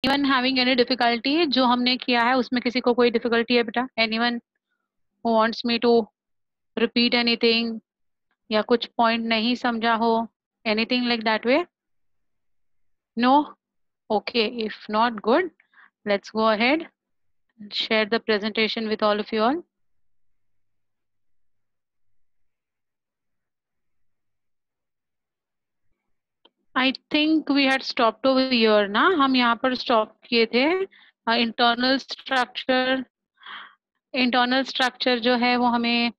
Anyone having any difficulty? जो हमने किया है उसमें किसी को कोई डिफिकल्टी है बेटा? Anyone who wants me to repeat anything, या कुछ पॉइंट नहीं समझा हो, anything like that way? No? Okay, if not, good. Let's go ahead and share the presentation with all of you all. I think we had stopped over here ना, हम यहाँ पर stop किए थे. Internal structure जो है वो हमें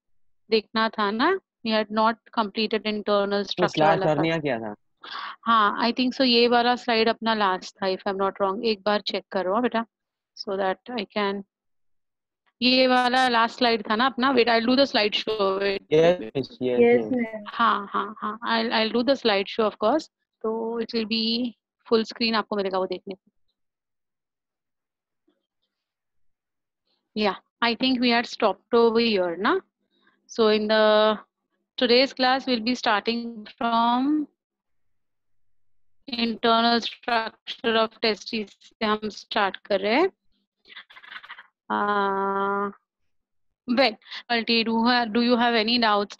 देखना था ना. We had not completed internal structure वाला क्लास part. किया था. हाँ, I think so. ये वाला slide अपना last था, if I'm not wrong. एक बार check करो बेटा, so that I can. ये वाला last slide था ना अपना. Wait, I'll do the slide show. Wait. Yes, ma'am. हाँ, I'll do the slide show of course. तो it will be full screen आपको मिलेगा वो देखने को. Yeah, I think we had stopped over here ना. So in the today's class we'll be starting from internal structure of testes से हम start कर रहे हैं. Well, do you have any doubts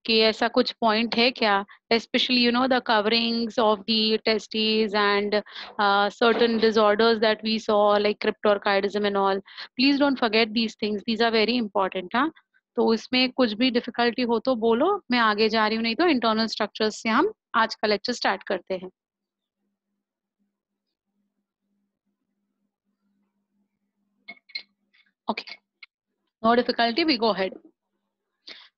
कि ऐसा कुछ point है क्या? Especially, you know, the coverings of the testes and certain disorders that we saw, like cryptorchidism and all. Please don't forget these things. These are very important. हाँ, तो उसमें कुछ भी difficulty हो तो बोलो, मैं आगे जा रही हूँ, नहीं तो internal structures से हम आज का lecture start करते हैं. Okay, no difficulty, we go ahead.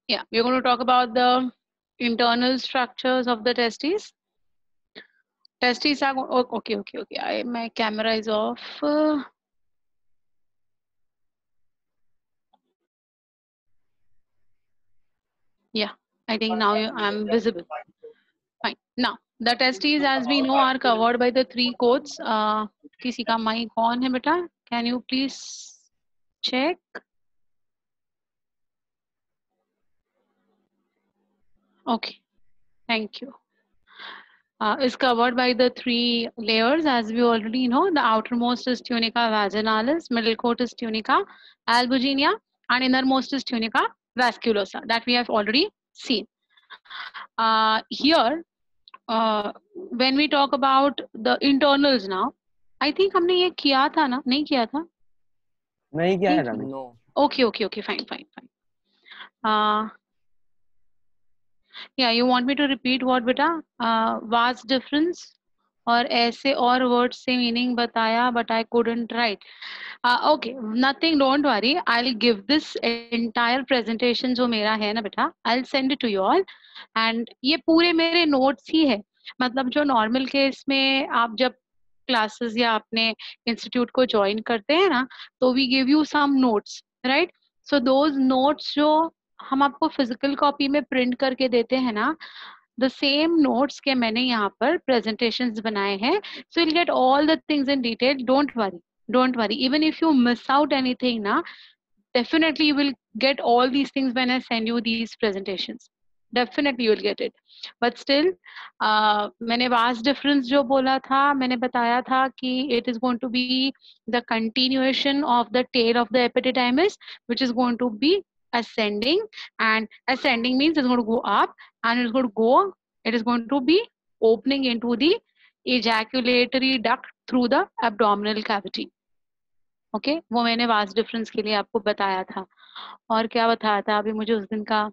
Yeah, we're going to talk about the internal structures of the testes. Testes are okay. My camera is off. Yeah, I think now I'm visible. Fine. Now the testes, as we know, are covered by the three coats. किसी का mic on है बेटा? Can you please check? Okay, thank you. Is covered by the three layers, as we already know. The outermost is tunica vaginalis, middle coat is tunica albuginea, and innermost is tunica vasculosa, that we have already seen. Here, when we talk about the internals now, I think हमने ये किया था ना? नहीं किया था? नहीं किया था. No. Okay, fine. Yeah, you want me to repeat what beta? Vast difference और ऐसे और words से meaning बताया, but I couldn't write. Okay, nothing, don't worry. I'll give this entire presentation जो मेरा है ना बेटा, I'll send it to you all. And ये पूरे मेरे notes ही है. मतलब जो normal case में आप जब classes या अपने institute को join करते हैं ना, तो we give you some notes, right? So those notes जो हम आपको physical copy में print करके देते हैं ना, the same notes के मैंने यहाँ पर presentations बनाए हैं. So you'll get all the things in detail. Don't worry. Even if you miss out anything na, definitely you will get all these things when I send you these presentations. Definitely you will get it. But still, मैंने vast difference जो बोला था, मैंने बताया था कि it is going to be the continuation of the tail of the epididymis, which is going to be ascending, and ascending means it's going to go up, and it is going to be opening into the ejaculatory duct through the abdominal cavity. Okay, वो मैंने vast difference के लिए आपको बताया था. और क्या बताया था अभी मुझे उस दिन का,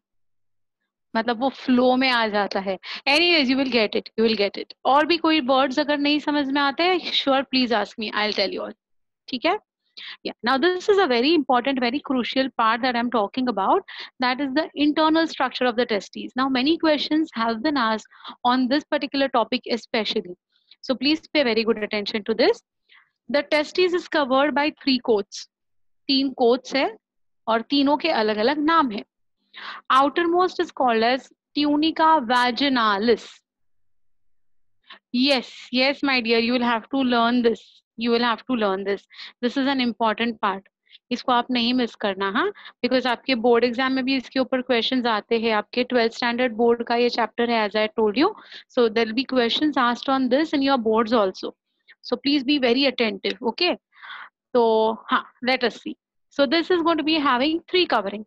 मतलब वो फ्लो में आ जाता है. Anyways, you will get it. और भी कोई वर्ड्स अगर नहीं समझ में आते हैं, sure please ask me, I will tell you all. ठीक है? Yeah, now this is a very important, very crucial part that I'm talking about. That is the internal structure of the testes. Now many questions have been asked on this particular topic especially. So please pay very good attention to this. The testes is covered by three coats. तीन coats है और तीनों के अलग अलग नाम है. Outermost is called as tunica vaginalis. Yes, my dear, you will have to learn this. This is an important part. इसको आप नहीं मिस करना, हाँ, बिकॉज आपके बोर्ड एग्जाम में भी इसके ऊपर क्वेश्चंस आते हैं. आपके 12th स्टैंडर्ड बोर्ड का ये चैप्टर है, as I told you. So there will be questions asked on this in your boards also. So please be very attentive. Okay. So let us see. So this is going to be having three coverings.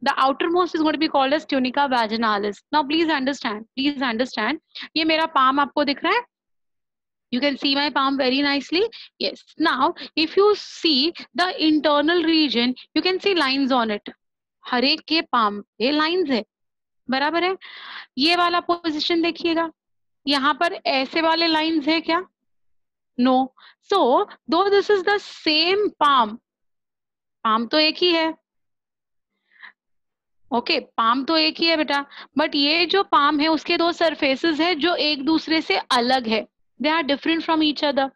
The outermost is going to be called as tunica vaginalis. Now please understand. Please understand. ये मेरा palm आपको दिख रहा है? You can see my palm very nicely. Yes. Now, if you see the internal region, you can see lines on it. हर एक के palm पे lines है. बराबर है? ये वाला position देखिएगा. यहाँ पर ऐसे वाले lines है क्या? No. So, though this is the same palm, palm तो एक ही है. ओके पाम तो एक ही है बेटा, बट ये जो पाम है उसके दो सरफेसेस है जो एक दूसरे से अलग है. They are different from each other.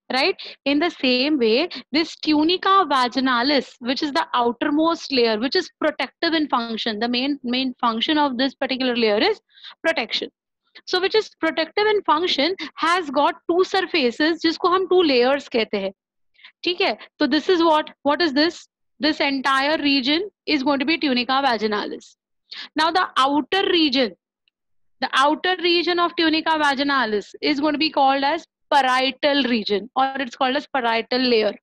Right? In the same way, this tunica vaginalis, which is the outermost layer, which is protective in function, the main function of this particular layer is protection. So, which is protective in function, has got two surfaces, जिसको हम two layers कहते हैं. ठीक है? तो this is what is this? This entire region is going to be tunica vaginalis. Now, the outer region of tunica vaginalis is going to be called as parietal region, or it's called as parietal layer.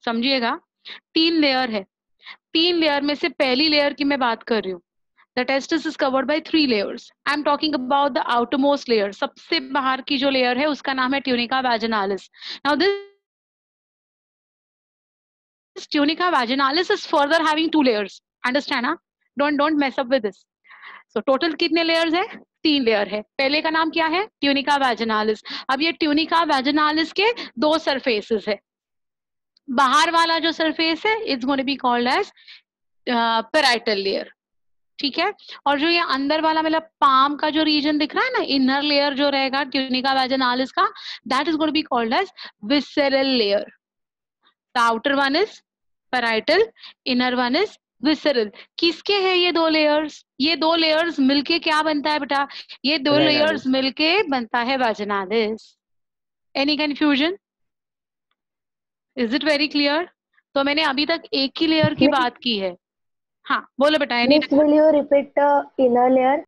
समझिएगा, 3 layer है. 3 layer में से पहली layer की मैं बात कर रही हूँ. The testis is covered by 3 layers. I'm talking about the outermost layer. सबसे बाहर की जो लेयर है उसका नाम है tunica vaginalis. Now this tunica vaginalis is further having 2 layers. Understand? Huh? Don't mess up with this. So total कितने layers है? 3 लेयर है. पहले का नाम क्या है? ट्यूनिका वैजिनालिस. अब ये ट्यूनिका वैजिनालिस के 2 सरफेसेस है. बाहर वाला जो सरफेस है it's going to be called as parietal layer. ठीक है. और जो ये अंदर वाला मतलब पाम का जो रीजन दिख रहा है ना, इनर लेयर जो रहेगा ट्यूनिका वैजिनालिस का, that is going to be called as visceral layer. The outer one is parietal, inner one is visceral. किसके हैं ये 2 लेयर्स? ये 2 लेयर्स मिलके क्या बनता है बेटा? ये 2 लेयर्स मिलके बनता है vaginalis. Any confusion? Is it very clear? तो मैंने अभी तक एक ही लेयर की बात की है. हाँ बोलो बेटा. will you repeat the inner layer?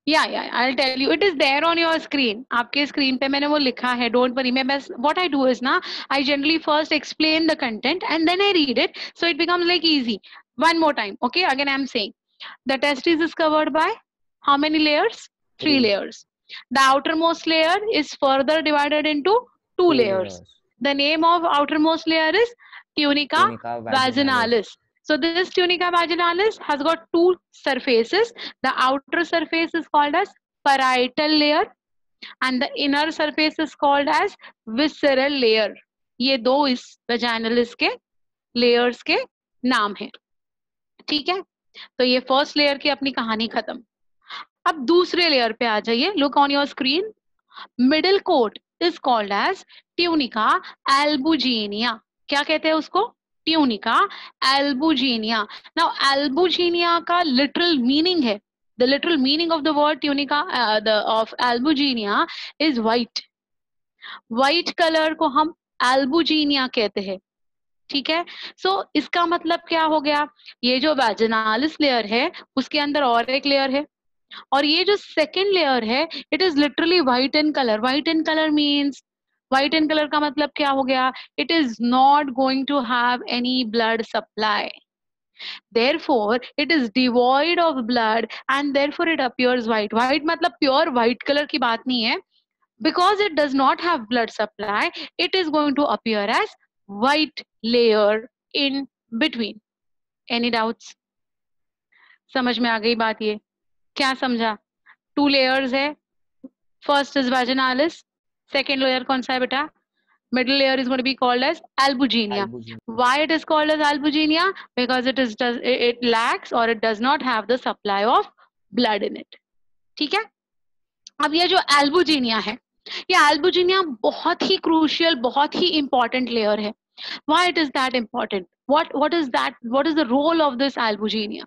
Yeah, I'll tell you. It is there on your screen. आपके स्क्रीन पे मैंने वो लिखा है. Don't worry. मैं बस what I do is ना, I generally first explain the content and then I read it, so it becomes like easy. One more time. Okay, again I'm saying the testis is covered by how many layers? 3 layers. The outermost layer is further divided into 2 layers. The name of outermost layer is tunica vaginalis. So this tunica vaginalis has got 2 surfaces. The outer surface is called as parietal layer and the inner surface is called as visceral layer. ये 2 इस vaginalis के layers के नाम है. ठीक है. तो ये फर्स्ट लेयर की अपनी कहानी खत्म. अब दूसरे लेयर पे आ जाइए. Look on your screen. Middle coat is called as tunica albuginea. क्या कहते हैं उसको? Tunica albuginea. नाउ एल्बुजिनिया का लिटरल मीनिंग है, the literal meaning of the word tunica of albuginea is white. White colour को हम एल्बुजिनिया कहते हैं. ठीक है. सो इसका मतलब क्या हो गया? ये जो वैजिनालिस लेयर है उसके अंदर और एक लेयर है, और ये जो सेकेंड लेयर है it is literally white in colour. White in colour means, white in colour का मतलब क्या हो गया? It is not going to have any blood supply. therefore it is devoid of blood and therefore it appears white. white मतलब pure white colour की बात नहीं है. because it does not have blood supply, it is going to appear as white layer in between. Any doubts? समझ में आ गई बात? ये क्या समझा? 2 layers है. First is vaginalis, second layer कौन सा है बेटा? middle layer is going to be called as albuginia. Why it is called as albuginia? Because it lacks or it does not have the supply of blood in it. ठीक है. अब ये जो albuginia है, ये albuginia बहुत ही crucial, बहुत ही important layer है. Why it is that important? What is that? What is the role of this albuginia?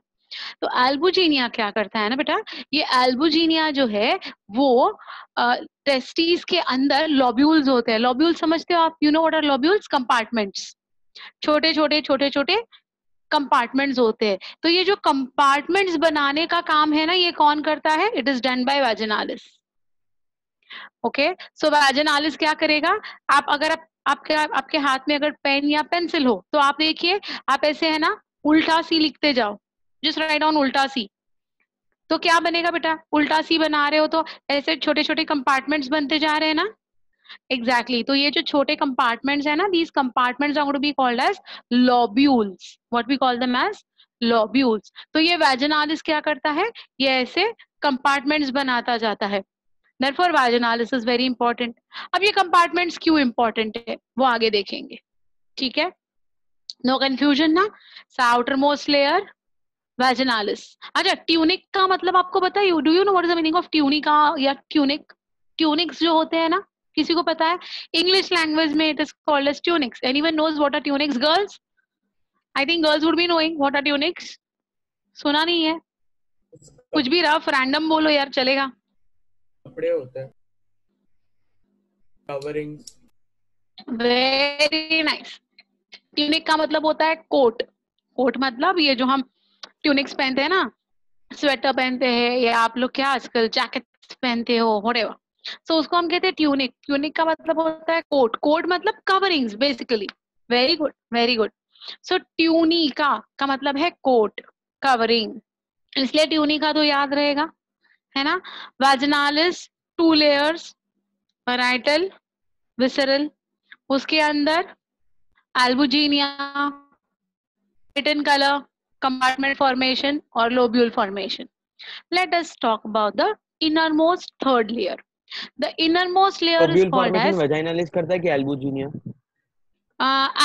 तो एल्बुजिनिया क्या करता है ना बेटा, ये एल्बुजिनिया जो है वो टेस्टिस के अंदर लॉब्यूल्स होते हैं. लॉब्यूल्स समझते हो आप? You know what are lobules? Compartments. छोटे छोटे कंपार्टमेंट्स होते हैं. तो ये जो कंपार्टमेंट्स बनाने का काम है ना, ये कौन करता है? It is done by vaginalis. Okay, so vaginalis क्या करेगा, आप अगर आपके हाथ में अगर पेन या पेंसिल हो तो आप देखिए, आप ऐसे है ना उल्टा सी लिखते जाओ, जस्ट राइट डाउन उल्टा सी, तो क्या बनेगा बेटा, उल्टा सी बना रहे हो तो ऐसे छोटे छोटे कंपार्टमेंट्स बनते जा रहे हैं ना। एग्जैक्टली, तो ये जो छोटे कंपार्टमेंट्स है ना, these compartments are going to be called as lobules, what we call them as lobules. तो ये वैजिनालिस क्या करता है, ये ऐसे कंपार्टमेंट्स बनाता जाता है, therefore vaginalis is very important। अब ये कंपार्टमेंट्स क्यों इंपॉर्टेंट है वो आगे देखेंगे, ठीक है, नो कंफ्यूजन ना। Outer most layer vaginalis. अच्छा, ट्यूनिक का मतलब आपको पता है, do you know what is the meaning of tunica या ट्यूनिक? ट्यूनिक्स जो होते हैं ना, किसी को पता है? इंग्लिश लैंग्वेज में it is called as tunics. Anyone knows what are tunics? Girls, I think girls would be knowing what are tunics. सुना नहीं है? कुछ भी रफ रैंडम बोलो यार, चलेगा। कपड़े होते हैं, कवरिंग्स। Very nice. ट्यूनिक का मतलब होता है कोट। कोट मतलब ये जो हम ट्यूनिक्स पहनते हैं ना, स्वेटर पहनते हैं, या आप लोग क्या आजकल जैकेट्स पहनते हो, व्हाटएवर, सो उसको हम कहते हैं ट्यूनिक। ट्यूनिक का मतलब होता है कोट। कोट मतलब coverings basically. Very good, very good. So tunica का मतलब है कोट, कवरिंग, इसलिए ट्यूनिका तो याद रहेगा, है ना। वैजिनालिस 2 लेयर्स, पैराइटल, विसरल, उसके अंदर albuginea, in color, compartment formation और lobule formation. Let us talk about the innermost third layer. The innermost layer is lobule called formation as वैजाइनालिस करता है कि एल्बुजिनिया?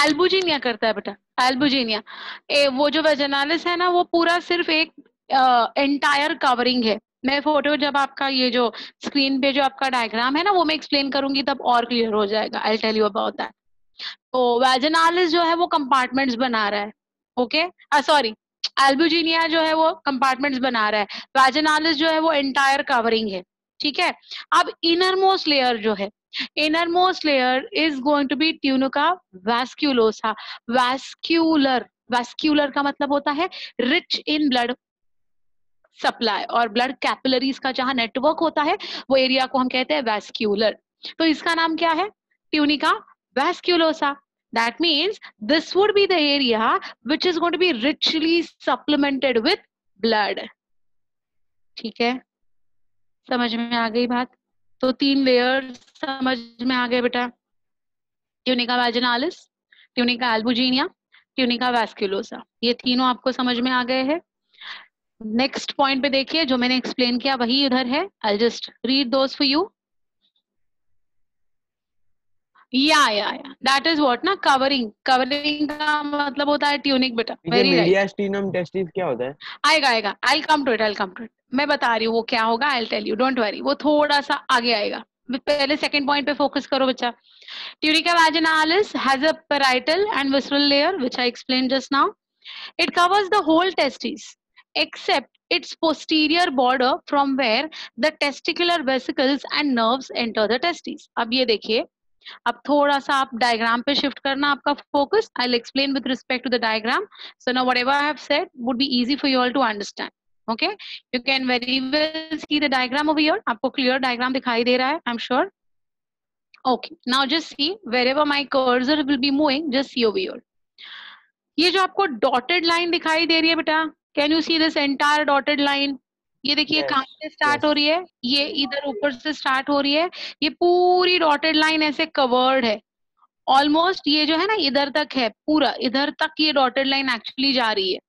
एल्बुजिनिया करता है बेटा, एल्बुजिनिया। वो जो वेजिनालिस है ना, वो पूरा सिर्फ एक एंटायर कवरिंग है। मैं फोटो जब आपका ये जो स्क्रीन पे जो आपका डायग्राम है ना, वो मैं एक्सप्लेन करूंगी तब और क्लियर हो जाएगा। I tell you about that. तो वेजिनालिस जो है वो कंपार्टमेंट्स बना रहा है, ओके, सॉरी, एल्बुजिनिया जो है वो कंपार्टमेंट्स बना रहा है, वेजिनालिस जो है वो एंटायर कवरिंग है, ठीक है। अब इनरमोस्ट लेयर जो है, innermost layer is going to be tunica vasculosa. Vascular, vascular का मतलब होता है रिच इन ब्लड सप्लाई, और ब्लड कैपिलरीज का जहां नेटवर्क होता है वो एरिया को हम कहते हैं वैस्क्यूलर। तो इसका नाम क्या है? Tunica vasculosa. That means this would be the area which is going to be richly supplemented with blood. ठीक है, समझ में आ गई बात? तो 3 लेयर्स समझ में आ गए बेटा, tunica vaginalis, tunica albuginea, tunica vasculosa, ये तीनों आपको समझ में आ गए हैं। नेक्स्ट पॉइंट पे देखिए, जो मैंने एक्सप्लेन किया वही इधर है। I'll just read those for you. या दैट इज व्हाट ना, कवरिंग। कवरिंग का मतलब होता है ट्यूनिक बेटा, वेरी राइट। मीडियास्टिनम टेस्टिस क्या होता है? आएगा आएगा, I come to it, I come to it, मैं बता रही हूँ वो क्या होगा, I tell you, don't worry, वो थोड़ा सा आगे आएगा। पहले सेकंड पॉइंट पे फोकस करो बच्चा। Tunica vaginalis has a parietal and visceral layer which I explain just now. It covers the whole testis except its posterior border from where the testicular vesicles and nerves enter the testes। अब ये देखिए, अब थोड़ा सा आप diagram पे shift करना आपका focus. I will explain with respect to the diagram, so now whatever I have said would be easy for you all to understand. Okay, you can very well see the diagram over here. आपको clear diagram दिखाई दे रहा है, I am sure. Okay, now just see wherever my cursor will be moving, just see over here. ये जो आपको dotted line दिखाई दे रही है बेटा, can you see this entire dotted line? ये देखिए Yes, कहाँ से स्टार्ट yes. हो रही है, ये इधर ऊपर से स्टार्ट हो रही है, ये पूरी डॉटेड लाइन ऐसे कवर्ड है ऑलमोस्ट। ये जो है ना इधर तक है, पूरा इधर तक ये डॉटेड लाइन एक्चुअली जा रही है।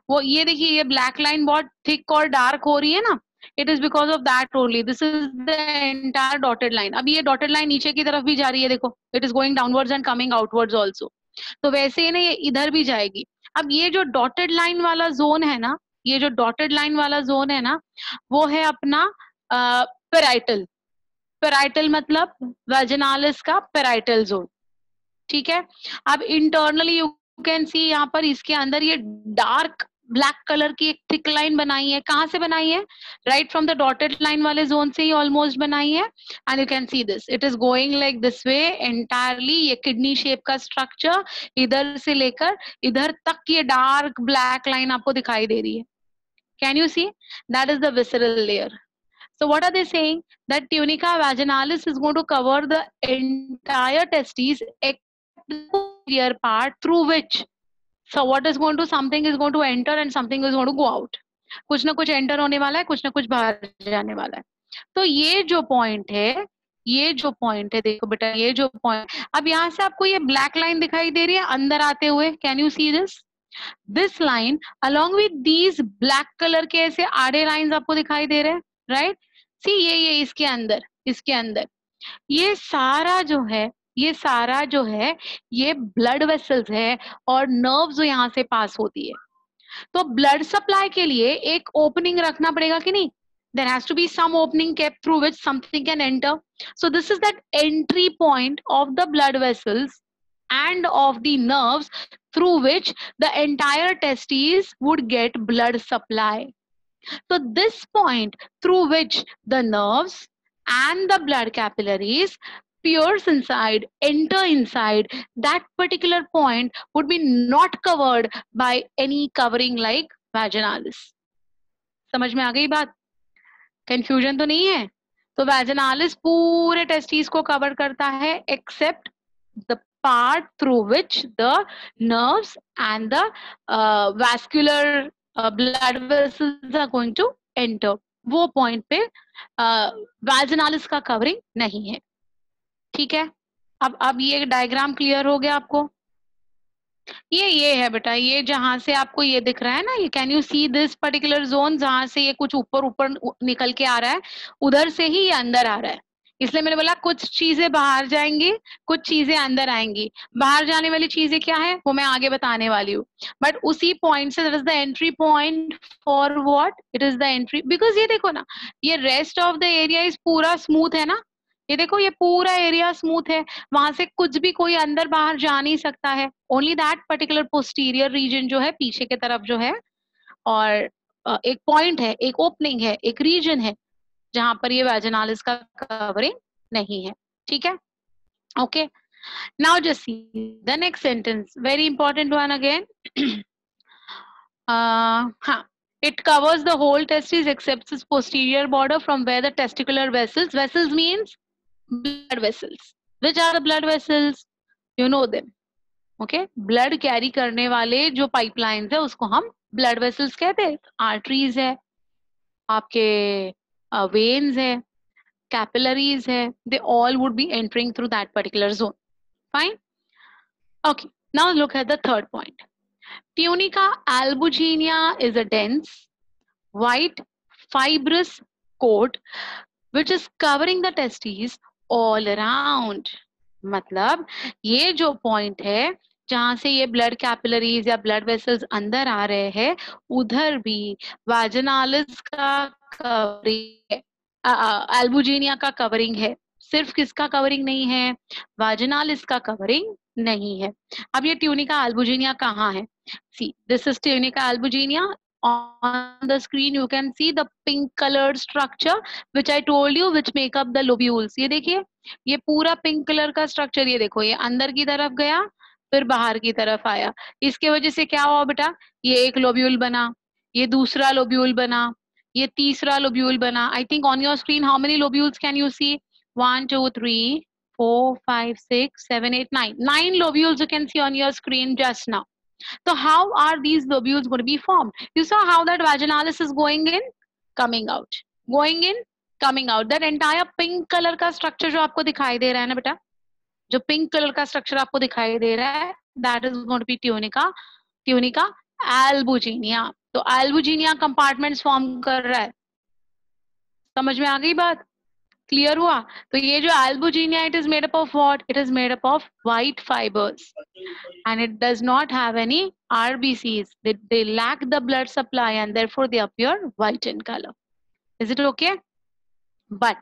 वो ये देखिए, ये ब्लैक लाइन बहुत थिक और डार्क हो रही है ना, it is because of that only. This is the entire dotted line. अब ये डॉटेड लाइन नीचे की तरफ भी जा रही है, देखो, it is going downwards and coming outwards also. तो वैसे ही ना ये इधर भी जाएगी। अब ये जो डॉटेड लाइन वाला जोन है ना, ये जो डॉटेड लाइन वाला जोन है ना, वो है अपना पेराइटल। पेराइटल मतलब वेजिनालिस का पेराइटल जोन, ठीक है। अब इंटरनली यू कैन सी यहाँ पर इसके अंदर ये डार्क ब्लैक कलर की एक थिक लाइन बनाई है। कहाँ से बनाई है? Right from the dotted line वाले जोन से ही ऑलमोस्ट बनाई है। And you can see this, it is going like this way entirely. ये किडनी शेप का स्ट्रक्चर इधर से लेकर इधर तक ये डार्क ब्लैक लाइन आपको दिखाई दे रही है। Can you see? That is the visceral layer. So what are they saying? That tunica vaginalis is going to cover the entire testes except the posterior part through which, so what is going to, something is going to enter and something is going to go out. कुछ ना कुछ enter होने वाला है, कुछ ना कुछ बाहर जाने वाला है. तो ये जो पॉइंट है, ये जो पॉइंट है, देखो बेटा ये जो पॉइंट, अब यहाँ से आपको ये ब्लैक लाइन दिखाई दे रही है अंदर आते हुए. Can you see this? This line along with these black colour के ऐसे आड़े लाइंस आपको दिखाई दे रहे हैं, राइट? सी ये इसके अंदर, इसके अंदर ये सारा जो है, ये सारा जो है ये ब्लड वेसल्स है और नर्व्स जो यहाँ से पास होती है. तो ब्लड सप्लाई के लिए एक ओपनिंग रखना पड़ेगा कि नहीं? There has to be some opening kept through which something can enter. So this is that entry point of the blood vessels and of the nerves through which the entire testes would get blood supply. So this point through which the nerves and the blood capillaries pierce inside, enter inside, that particular point would be not covered by any covering like vaginalis. समझ में आ गई बात? Confusion तो नहीं है? तो vaginalis पूरे टेस्टिस को कवर करता है except the part through which the nerves and the vascular blood vessels are going to enter. वो पॉइंट पे vaginalis का कवरिंग नहीं है. ठीक है, अब ये डायग्राम क्लियर हो गया आपको? ये है बेटा, ये जहां से आपको ये दिख रहा है ना, ये can you see this particular zone, जहां से ये कुछ ऊपर ऊपर निकल के आ रहा है, उधर से ही ये अंदर आ रहा है. इसलिए मैंने बोला कुछ चीजें बाहर जाएंगी, कुछ चीजें अंदर आएंगी. बाहर जाने वाली चीजें क्या है वो मैं आगे बताने वाली हूँ, बट उसी point say that is the entry point for what, it is the entry. Because ये देखो ना, ये rest of the area is पूरा स्मूथ है ना, ये देखो ये पूरा एरिया स्मूथ है, वहां से कुछ भी कोई अंदर बाहर जा नहीं सकता है. Only that particular posterior reason जो है पीछे की तरफ जो है, और एक पॉइंट है, एक ओपनिंग है, एक रीजन है जहां पर ये वैजिनालिस का कवरिंग नहीं है. ठीक है, okay. Now just see the next sentence, very important one again. हाँ, it covers the whole testis except its posterior border from where the testicular vessels, vessels means blood vessels. Which are the blood vessels? You know them. Okay, blood carry करने वाले जो pipelines है उसको हम blood vessels कहते हैं. Arteries है, आपके veins है, capillaries है, they all would be entering through that particular zone. Fine. Okay, now look at the third point. Tunica albuginea is a dense, white, fibrous coat which is covering the testes all around. मतलब ये जो point है जहां से ये blood capillaries या blood vessels अंदर आ रहे हैं, उधर भी वाजिनालिस का कवरिंग है, एल्बुजिनिया का कवरिंग है. सिर्फ किसका कवरिंग नहीं है? वाजिनालिस का कवरिंग नहीं है. अब ये ट्यूनिका एल्बुजिनिया कहाँ है? See, this is tunica albuginea. On the screen you can see the pink colored structure which I told you which make up the lobules. ये देखिए, ये पूरा पिंक कलर का स्ट्रक्चर, ये देखो ये अंदर की तरफ गया फिर बाहर की तरफ आया. इसके वजह से क्या हुआ बेटा? ये एक लोब्यूल बना, ये दूसरा लोब्यूल बना, ये तीसरा लोब्यूल बना. I think on your screen how many lobules can you see? 1 2 3 4 5 6 7 8 9. 9 lobules you can see on your screen just now. So how are these lobules going to be formed? You saw how that vaginalis is going in, coming out, going in, coming out. That entire pink color का structure जो आपको दिखाई दे रहा है ना बेटा, जो pink color का structure आपको दिखाई दे रहा है, that is going to be tunica albuginea. तो albuginea compartments form कर रहा है. समझ में आ गई बात? क्लियर हुआ? तो ये जो albuginea, it is made up of what? It is made up of white fibers and it does not have any RBCs. They lack the blood supply and therefore they appear white in color. Is it okay? But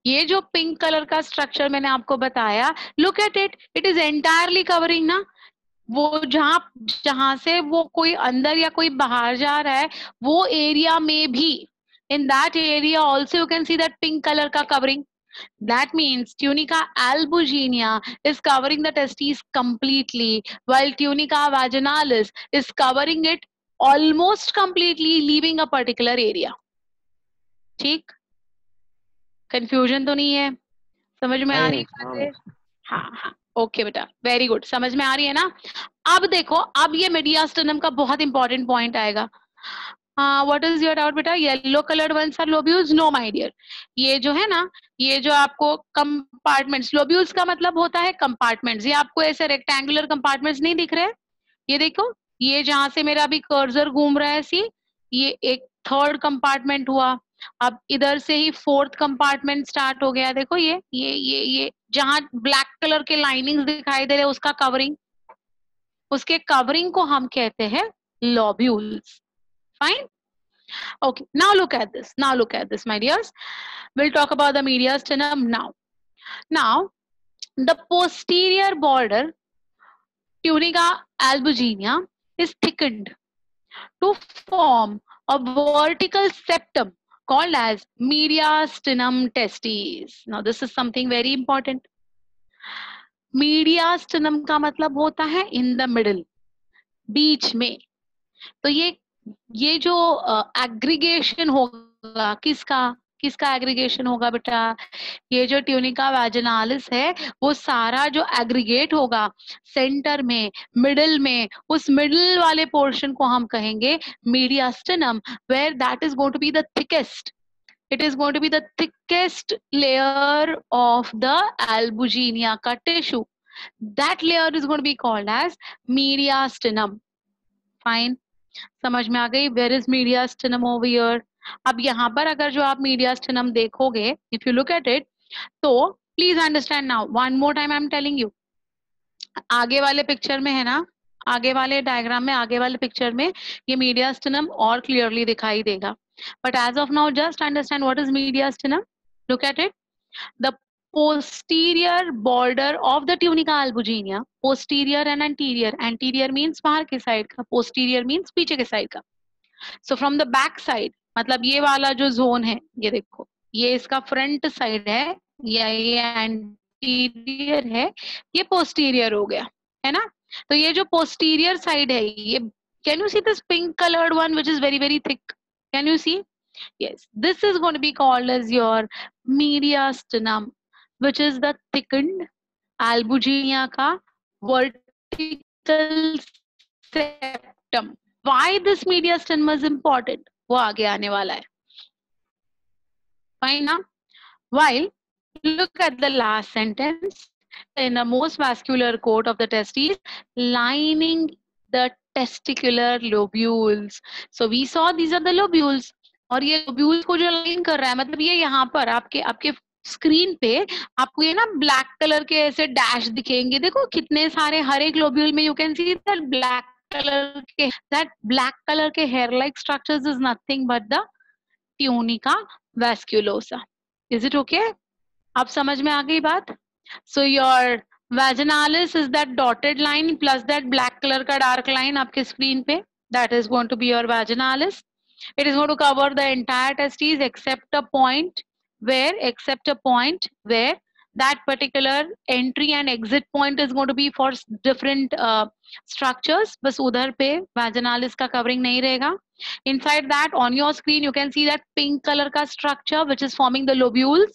ये जो pink color का structure मैंने आपको बताया, look at it, it is entirely covering ना. वो जहां से वो कोई अंदर या कोई बाहर जा रहा है, वो एरिया में भी, in that area also you can see that pink color ka covering. That means tunica albuginea is covering the testes completely, while tunica vaginalis is covering it almost completely, leaving a particular area. ठीक, confusion तो नहीं है, समझ में आ रही है हाँ बातें? हाँ हाँ, ओके बेटा, वेरी गुड, समझ में आ रही है ना? अब देखो, अब ये मीडियास्टिनम का बहुत इंपॉर्टेंट पॉइंट आएगा। व्हाट इज योर डाउट बेटा? Yellow coloured ones are lobules? No my dear, ये जो है ना, ये जो आपको कंपार्टमेंट्स, लोब्यूल्स का मतलब होता है कंपार्टमेंट्स। ये आपको ऐसे रेक्टेंगुलर कंपार्टमेंट्स नहीं दिख रहे? ये देखो, ये जहां से मेरा अभी कर्सर घूम रहा है, सी, ये एक थर्ड कंपार्टमेंट हुआ। अब इधर से ही फोर्थ कंपार्टमेंट स्टार्ट हो गया। देखो ये जहां ब्लैक कलर के लाइनिंग्स दिखाई दे रहे हैं, उसका कवरिंग, उसके कवरिंग को हम कहते हैं lobules. Fine, okay, now look at this, now look at this, my dears. We'll talk about the mediastinum now the posterior border tunica albuginea is thickened to form a vertical septum called as mediastinum testis. Now this is something very important. Mediastinum का मतलब होता है in the middle, बीच में। तो ये जो aggregation होगा, किसका एग्रीगेशन होगा बेटा? ये जो ट्यूनिका वैजिनालिस है, वो सारा जो एग्रीगेट होगा सेंटर में, मिडिल में, उस मिडिल वाले पोर्शन को हम कहेंगे mediastinum, where that is going to be the thickest, it is going to be the thickest layer of the albuginea का tissue. That layer is going to be called as mediastinum. Fine, समझ में आ गई? Where is mediastinum over here? अब यहाँ पर अगर जो आप mediastinum देखोगे, if you look at it, तो please understand now, one more time I am telling you, आगे वाले पिक्चर में है ना, आगे वाले डायग्राम में, आगे वाले पिक्चर में ये mediastinum और क्लियरली दिखाई देगा। But as of now, just understand what is mediastinum. Look at it. The posterior border of the tunica albuginea, posterior and anterior. Anterior means बाहर के साइड का, posterior means पीछे के साइड का. So from the back side, मतलब ये वाला जो जोन है, ये देखो, ये इसका फ्रंट साइड है, या ये एंटीरियर है, ये पोस्टीरियर हो गया, है ना? तो ये जो पोस्टीरियर साइड है, ये, can you see this pink coloured one which is very very thick? Can you see? Yes, this is going to be called as your mediastinum, which is the thickened albuginea का vertical septum. Why this mediastinum is important? वो आगे आने वाला है. Fine now. While look at the last sentence, in the most vascular coat of the testes, lining the testicular lobules. So we saw these are the lobules. और ये lobules को जो line कर रहा है, मतलब ये यहाँ पर आपके स्क्रीन पे आपको ये ना ब्लैक कलर के ऐसे डैश दिखेंगे। देखो कितने सारे, हर एक लोब्यूल में you can see that black colour के hair like structures is nothing but the tunica vasculosa. Is it okay? आप समझ में आ गई बात? So your vaginalis is that dotted line plus that black colour का डार्क लाइन आपके screen पे, that is going to be your vaginalis. It is going to cover the entire testes except a point where that particular entry and exit point is going to be for different structures. बस उधर पे vaginalis का covering नहीं रहेगा. Inside that, on your screen, you can see that pink color का structure which is forming the lobules.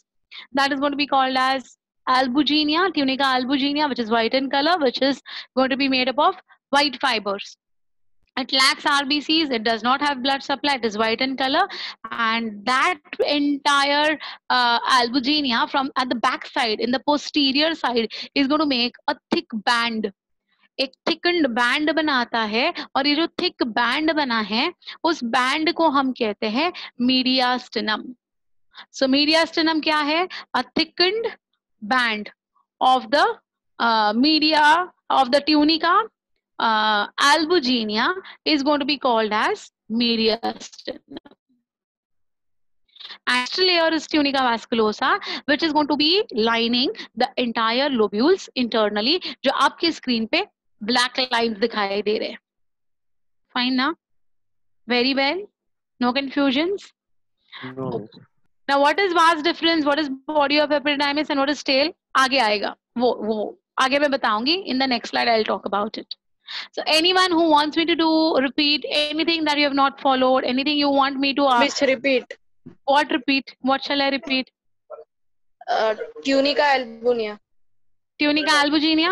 That is going to be called as albuginea, tunica albuginea, which is white in color, which is going to be made up of white fibers. It lacks RBCs, it does not have blood supply, it is white in color, and that entire albuginea from at the back side, in the posterior side, is going to make a thick band. एक thickened band बनाता है, और ये जो thick band बना है, उस band को हम कहते हैं mediastinum. So mediastinum क्या है? A thickened band of the media of the tunica albuginea is going to be called as mediastinum. Extra layer is tunica vasculosa, which is going to be lining the entire lobules internally, जो आपके screen पे black lines दिखाई दे रहे हैं. Fine now? Very well. No confusions. No. Now what is vas difference? What is body of epididymis and what is tail? आगे आएगा. वो आगे मैं बताऊंगी. In the next slide I'll talk about it. So anyone who wants me to repeat anything that you have not followed, anything you want me to ask? Miss, repeat. What repeat? What shall I repeat? Tunica albuginea. Tunica albuginea.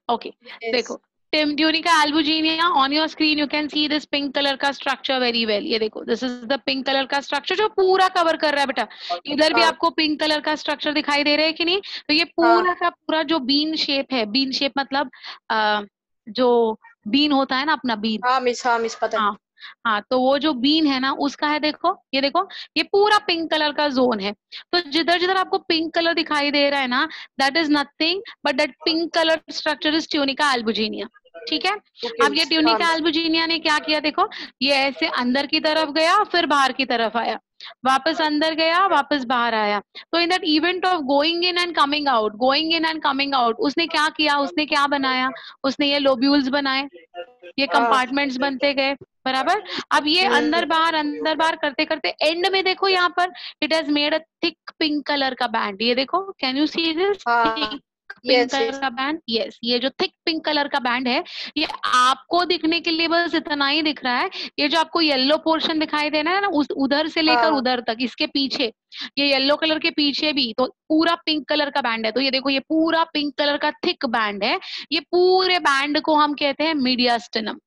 Okay. देखो Tunica albuginea on your screen you can see this pink color का structure very well. ये देखो this is the pink color का structure जो पूरा cover कर रहा है बेटा. इधर भी आपको pink color का structure दिखाई दे रहा है कि नहीं? तो ये पूरा का पूरा जो bean shape है, bean shape मतलब जो bean होता है ना अपना bean. हाँ मिस पता है. हाँ तो वो जो बीन है ना उसका है देखो ये पूरा पिंक कलर का जोन है. तो जिधर जिधर आपको पिंक कलर दिखाई दे रहा है ना that is nothing but that pink colour structure is tunica albuginea. ठीक है. अब ये ट्यूनिका एल्बुजिनिया ने क्या किया देखो ये ऐसे अंदर की तरफ गया फिर बाहर की तरफ आया वापस अंदर गया वापस बाहर आया. तो in that event of going in and coming out उसने क्या किया उसने क्या बनाया उसने ये लोब्यूल्स बनाए ये कंपार्टमेंट्स बनते गए बराबर. अब ये अंदर बाहर करते करते एंड में देखो यहाँ पर it has made a thick pink colour का बैंड. ये देखो can you see this pink colour का बैंड. यस ये जो थिक पिंक कलर का बैंड है ये आपको दिखने के लिए बस इतना ही दिख रहा है. ये जो आपको येलो पोर्शन दिखाई दे रहा है ना उधर से लेकर उधर तक इसके पीछे ये येलो कलर के पीछे भी तो पूरा पिंक कलर का बैंड है. तो ये देखो ये पूरा पिंक कलर का थिक बैंड है. ये पूरे बैंड को हम कहते हैं मीडियास्टिनम.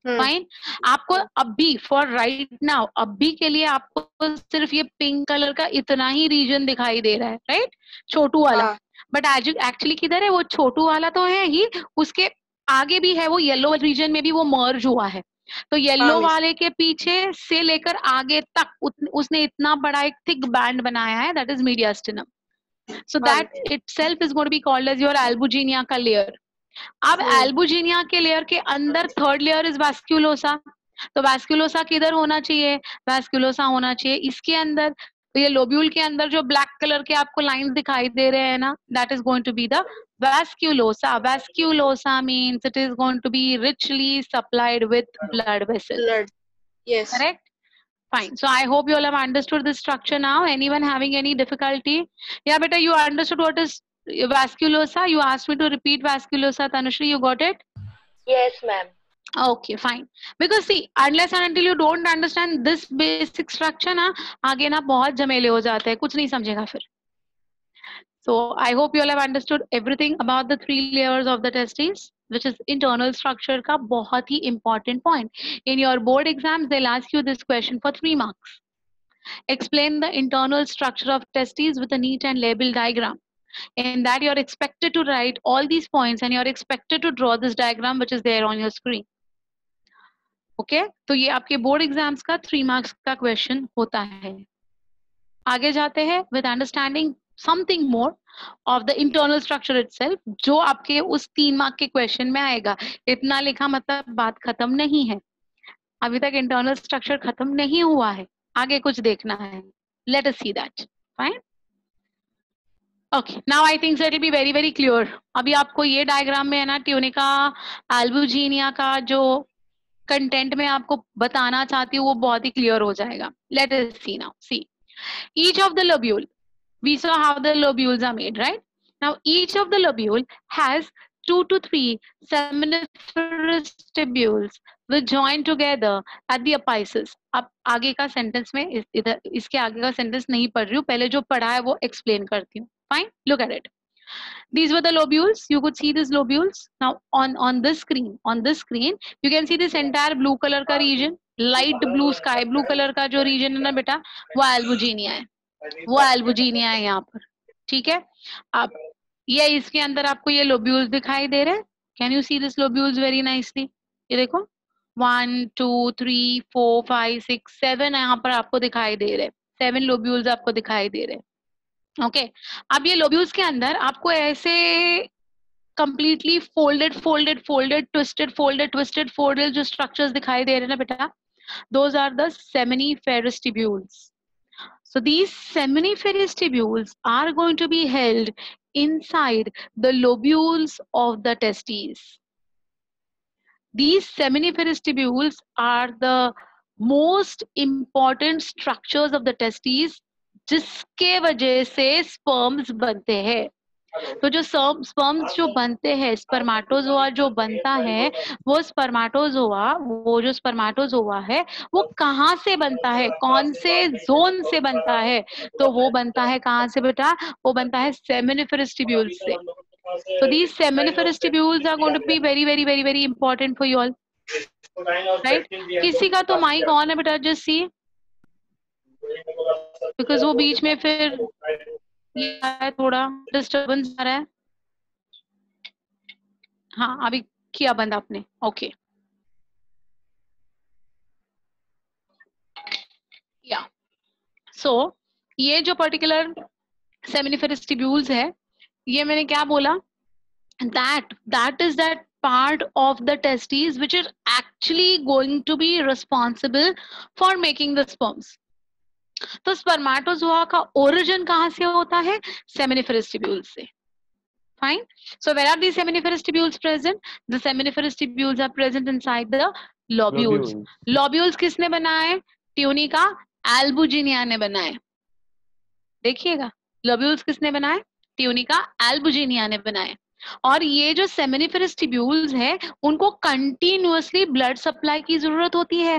फाइन. आपको अभी फॉर राइट नाउ अभी के लिए आपको सिर्फ ये पिंक कलर का इतना ही रीजन दिखाई दे रहा है राइट छोटू वाला. बट एक्चुअली किधर है वो छोटू वाला तो है ही उसके आगे भी है वो येलो रीजन में भी वो मर्ज हुआ है. तो येलो वाले के पीछे से लेकर आगे तक उसने इतना बड़ा एक थिक बैंड बनाया है that is mediastinum. So that itself is going to be called as your albuginea का लेयर. अब एल्बुजिनिया के लेयर के अंदर थर्ड लेयर इज वास्कुलोसा. तो वास्कुलोसा किधर होना चाहिए वास्कुलोसा होना चाहिए इसके अंदर. तो ये लोब्यूल के अंदर जो ब्लैक कलर के आपको लाइंस दिखाई दे रहे हैं ना that is going to be the vasculosa. Vasculosa means it is going to be richly supplied with blood vessels. Yes. Correct? Fine. So I hope you all have understood this structure now. Anyone having any difficulty? Yeah, beta, you understood what is vasculosa? You asked me to repeat vasculosa, Tanushree. You got it? Yes, ma'am. Okay, fine. Because see, unless and until you don't understand this basic structure, ना आगे ना बहुत झमेले हो जाते हैं कुछ नहीं समझेगा फिर. So I hope you all have understood everything about the 3 layers of the testes, which is internal structure का बहुत ही important point. In your board exams, they'll ask you this question for 3 marks. Explain the internal structure of testes with a neat and label diagram. In that you're expected to write all these points and you're expected to draw this diagram which is there on your screen. Okay? तो ये आपके board exams का 3 marks का question होता है. आगे जाते हैं with understanding something more of the internal structure itself जो आपके उस 3 मार्क के क्वेश्चन में आएगा. इतना लिखा मतलब बात खत्म नहीं है. अभी तक इंटरनल स्ट्रक्चर खत्म नहीं हुआ है आगे कुछ देखना है. Let us see that. Fine. Okay, now I think so it will be very very clear. अभी आपको ये डायग्राम में है ना ट्यूनिका एल्बुजिनिया का जो कंटेंट में आपको बताना चाहती हूँ वो बहुत ही क्लियर हो जाएगा. Let us see now. See, each of the lobule, we saw how the lobules are made, right? Now each of the lobule has 2 to 3 seminiferous tubules which join together at the apices. अब आगे का sentence में इधर इसके आगे का sentence नहीं पढ़ रही हूँ पहले जो पढ़ा है वो एक्सप्लेन करती हूँ. Fine, look at it. These were the lobules. You could see these lobules. Now on this screen, you can see this entire blue color का region, light blue, sky blue color का जो region है ना बेटा, वो albuginea है. वो albuginea है यहाँ पर. ठीक है. अब ये इसके अंदर आपको ये lobules दिखाई दे रहे हैं. Can you see this lobules very nicely? ये देखो 1 2 3 4 5 6 7 यहाँ पर आपको दिखाई दे रहे हैं. 7 lobules आपको दिखाई दे रहे हैं. ओके अब ये लोब्यूल्स के अंदर आपको ऐसे कंप्लीटली फोल्डेड ट्विस्टेड जो स्ट्रक्चर्स दिखाई दे रहे हैं ना बेटा those are the seminiferous tubules. So these seminiferous tubules are going to be held inside the lobules of the testes. These seminiferous tubules are the most important structures of the testes जिसके वजह से sperms बनते हैं. तो जो sperms जो बनते हैं, स्पर्माटोजोआ जो बनता है, वो स्पर्माटोजोआ, वो जो स्पर्माटोजोआ है वो कहाँ से बनता है, कौन से जोन से बनता है? तो वो बनता है कहाँ से बेटा? वो बनता है सेमिनिफरस ट्यूब्यूल्स से. So these seminiferous tubules are going to be very very very very important for you all, right? किसी का तो माइक ऑन है बेटा, just see, because वो बीच में फिर ये है, थोड़ा डिस्टर्बेंस आ रहा है. हाँ अभी किया बंद आपने, ओके. या सो ये जो पर्टिकुलर सेमिनिफेरस ट्यूब्यूल्स है, ये मैंने क्या बोला, that is that part of the testes which is actually going to be responsible for making the sperms. तो स्पर्माटोजोआ का ओरिजिन कहाँ से होता है? सेमिनिफेरस ट्यूब्यूल्स से. Fine. So where are these seminiferous tubules present? The seminiferous tubules are present inside the lobules. Lobules किसने बनाए? Tunica albuginea ने बनाए. देखिएगा, lobules किसने बनाए? ट्यूनिका एल्बुजिनिया ने बनाए. और ये जो सेमिनिफेरस ट्यूब्यूल्स है, उनको कंटिन्यूअसली ब्लड सप्लाई की जरूरत होती है,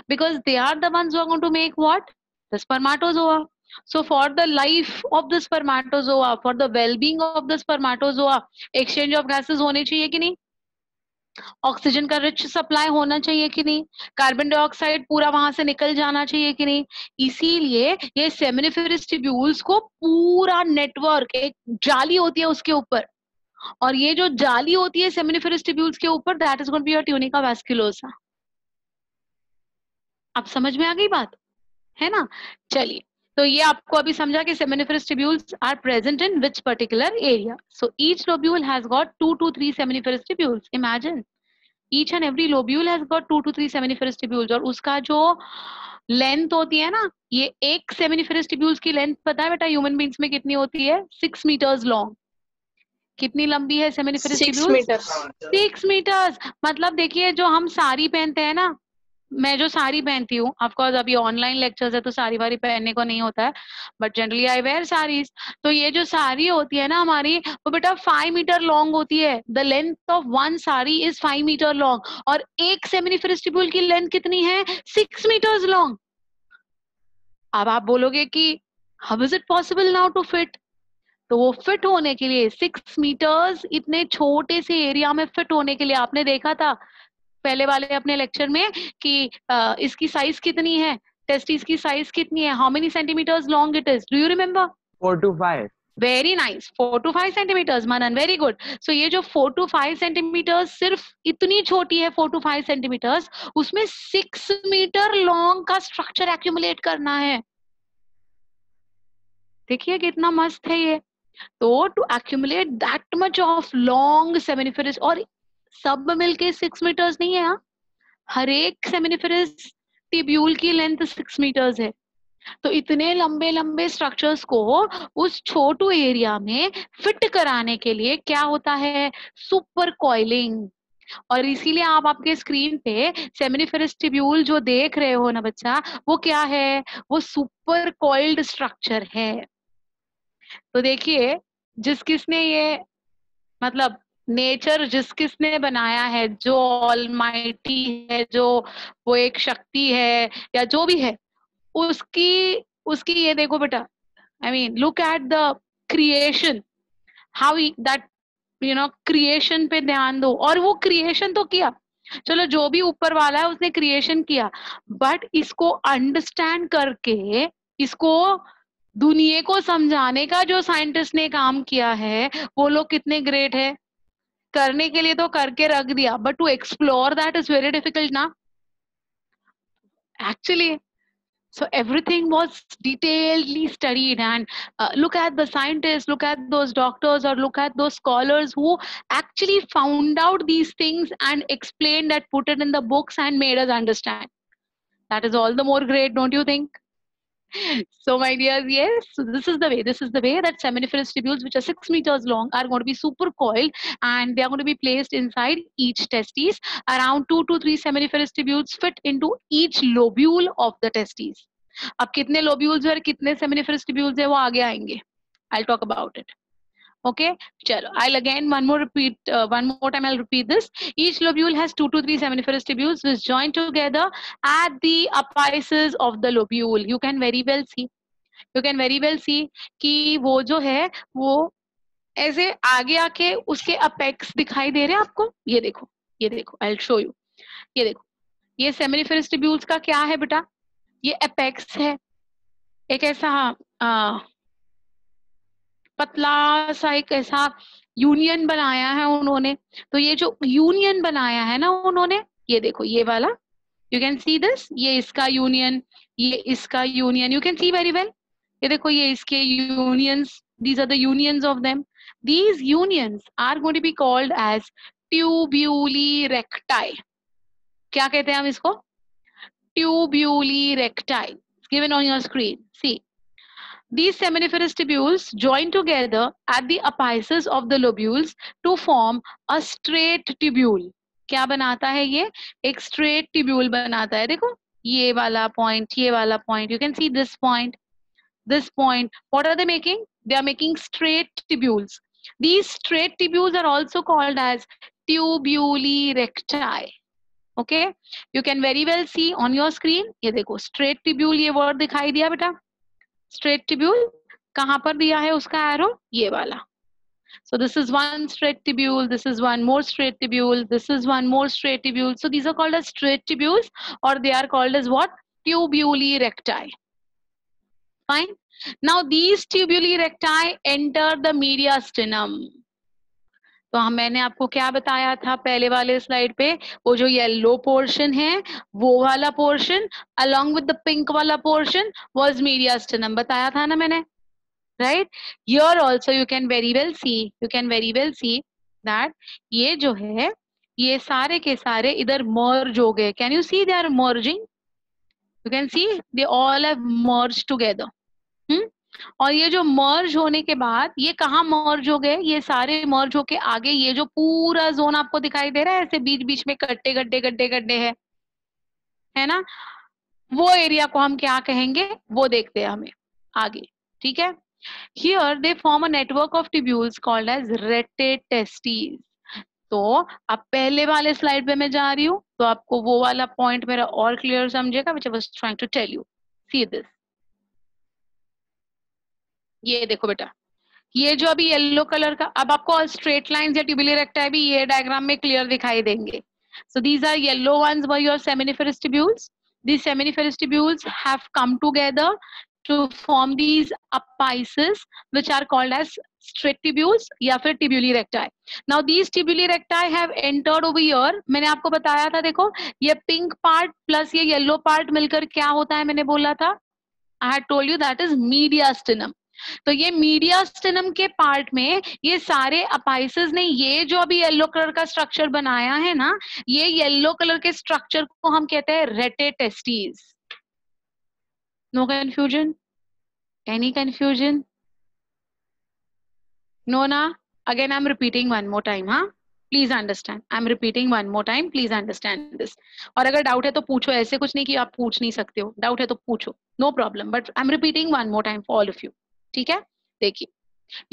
because they are the ones who are going to make what? The spermatozoa. So for the life of the spermatozoa, for the well-being of the spermatozoa, exchange of gases होने चाहिए कि नहीं? Oxygen का rich supply होना चाहिए कि नहीं? Carbon dioxide पूरा वहां से निकल जाना चाहिए कि नहीं? इसीलिए ये सेमिनिफेरस ट्यूब्यूल्स को पूरा नेटवर्क, एक जाली होती है उसके ऊपर, और ये जो जाली होती है सेमिनिफेरस ट्यूब्यूल्स के ऊपर, that is going to be your tunica vasculosa. अब समझ में आ गई बात, है ना? चलिए, तो ये आपको अभी समझा कि seminiferous tubules are present in which particular area. So each lobule has got 2 to 3 seminiferous tubules. Imagine each and every lobule has got 2 to 3 seminiferous tubules. और उसका जो लेंथ होती है ना, ये एक seminiferous tubules की लेंथ पता है बेटा ह्यूमन बींग्स में कितनी होती है? 6 meters लॉन्ग. कितनी लंबी है seminiferous 6 tubules? meters. 6 meters. मतलब देखिए, जो हम साड़ी पहनते हैं ना, मैं जो साड़ी पहनती हूँ, ऑफकोर्स अभी ऑनलाइन लेक्चर्स है तो साड़ी वाड़ी पहनने को नहीं होता है, but generally I wear saris. तो ये जो साड़ी होती है ना हमारी, वो बेटा 5 मीटर लॉन्ग होती है. The length of one sari is 5 metre long, और एक सेमिनिफेरस ट्यूब्यूल की लेंथ कितनी है? 6 मीटर्स लॉन्ग. अब आप बोलोगे कि how is it possible now to fit? तो वो फिट होने के लिए 6 मीटर्स, इतने छोटे से एरिया में फिट होने के लिए, आपने देखा था पहले वाले अपने लेक्चर में कि इसकी साइज कितनी है, टेस्टिस की साइज कितनी है, how many centimetres long it is, do you remember? 4 to 5. Very nice, 4 to 5 centimetres. Manan, very good. So ये जो 4 to 5 सेंटीमीटर्स, सिर्फ इतनी छोटी है 4 to 5 सेंटीमीटर्स, उसमें 6 मीटर लॉन्ग का स्ट्रक्चर एक्यूमुलेट करना है. देखिए कितना मस्त है ये. तो to accumulate that much of long seminiferous, और सब मिलके 6 मीटर्स नहीं है, हाँ, हर एक सेमिनिफेरस ट्यूब्यूल की लेंथ 6 मीटर्स है. तो इतने लंबे लंबे स्ट्रक्चर्स को उस छोटू एरिया में फिट कराने के लिए क्या होता है? Super coiling. और इसीलिए आप आपके स्क्रीन पे सेमिनिफेरस ट्यूब्यूल जो देख रहे हो ना बच्चा, वो क्या है? वो सुपर कॉइल्ड स्ट्रक्चर है. तो देखिए, जिस किसने ये, मतलब नेचर जिस किसने बनाया है, जो ऑलमाइटी है, जो वो एक शक्ति है या जो भी है, उसकी उसकी ये देखो बेटा, I mean look at the creation, how that creation पे ध्यान दो. और वो क्रिएशन तो किया, चलो जो भी ऊपर वाला है उसने क्रिएशन किया, बट इसको अंडरस्टैंड करके, इसको दुनिया को समझाने का जो साइंटिस्ट ने काम किया है, वो लोग कितने ग्रेट है. करने के लिए तो करके रख दिया, but to explore that is very difficult ना actually. So everything was detailedly studied, and look at the scientists, look at those doctors, or look at those scholars who actually found out these things and explained that, put it in the books and made us understand. That is all the more great, don't you think? So my dears, yes, so this is the way that seminiferous tubules, which are 6 meters long, are going to be super coiled, and they are going to be placed inside each testes. Around 2 to 3 seminiferous tubules fit into each lobule of the testes. अब कितने lobules और कितने seminiferous tubules है वो आगे आएंगे. I'll talk about it. Okay, chalo. I'll again one more time I'll repeat this. Each lobule has 2 to 3 seminiferous tubules which join together at the apices of the lobule. You can very well see कि वो जो है वो ऐसे आगे आके उसके apex दिखाई दे रहे हैं आपको. ये देखो I'll show you. ये देखो, ये seminiferous tubules का क्या है बेटा, ये अपेक्स है, एक ऐसा पतला सा एक ऐसा यूनियन बनाया है उन्होंने. तो ये जो यूनियन बनाया है ना उन्होंने, ये देखो ये वाला, यू कैन सी दिस, ये इसका यूनियन, ये इसका union, you can C very well. ये देखो ये इसके unions, these are the unions of them. These unions are going to be called as tubuli recti. क्या कहते हैं हम इसको? Tubuli recti. It's given on your screen. See. These seminiferous tubules join together at the apices of the lobules to form a straight tubule. क्या बनाता है ये? एक straight tubule बनाता है. देखो ये वाला point, ये वाला point. You can see this point, this point. What are they making? They are making straight tubules. These straight tubules are also called as tubuli recti. Okay? You can very well see on your screen. ये देखो straight tubule, ये word दिखाई दिया बेटा. Straight tubule कहाँ पर दिया है उसका arrow? ये वाला. So this is one straight tubule, this is one more straight tubule, this is one more straight tubule. So these are called as straight tubules, or they are called as what? Tubuli recti. Fine. Now these tubuli recti enter the mediastinum. तो मैंने आपको क्या बताया था पहले वाले slide पे, वो जो येलो पोर्शन है वो वाला portion along with the pink वाला पोर्शन was mediastinum, बताया था ना मैंने, right? Here also you can very well see that ये जो है ये सारे के सारे इधर merge हो गए. Can you see they are merging? You can see they all have merged together. और ये जो मर्ज होने के बाद ये कहाँ मर्ज हो गए? ये सारे मर्ज होके आगे ये जो पूरा जोन आपको दिखाई दे रहा है ऐसे बीच बीच में गड्ढे गड्ढे गड्ढे गड्ढे है ना, वो एरिया को हम क्या कहेंगे वो देखते हैं हमें आगे. ठीक है. Here they form a network of tubules called as rete testes. तो अब पहले वाले स्लाइड पे मैं जा रही हूँ तो आपको वो वाला पॉइंट मेरा और क्लियर समझेगा, which I was trying to tell you. See this. ये देखो बेटा, ये जो अभी येलो कलर का, अब आपको स्ट्रेट लाइंस या ट्यूबुली रेक्टाई भी ये डायग्राम में क्लियर दिखाई देंगे. So these are yellow ones were your seminiferous tubules. These seminiferous tubules have come together to form these apices which are called as straight tubules या फिर tubuli recti. Now these tubuli recti have entered over here. मैंने आपको बताया था, देखो ये pink part plus ये yellow part मिलकर क्या होता है मैंने बोला था, I had told you that is mediastinum. तो ये मीडियास्टिनम के पार्ट में ये सारे अपाइसेस ने ये जो अभी येलो कलर का स्ट्रक्चर बनाया है ना, ये येलो कलर के स्ट्रक्चर को हम कहते हैं rete testes. No confusion? Any confusion? No ना? Again I am repeating one more time. हाँ, please understand. I am repeating one more time, please understand this. और अगर डाउट है तो पूछो, ऐसे कुछ नहीं कि आप पूछ नहीं सकते हो, डाउट है तो पूछो, no problem, but I am repeating one more time for all of you. ठीक है. देखिए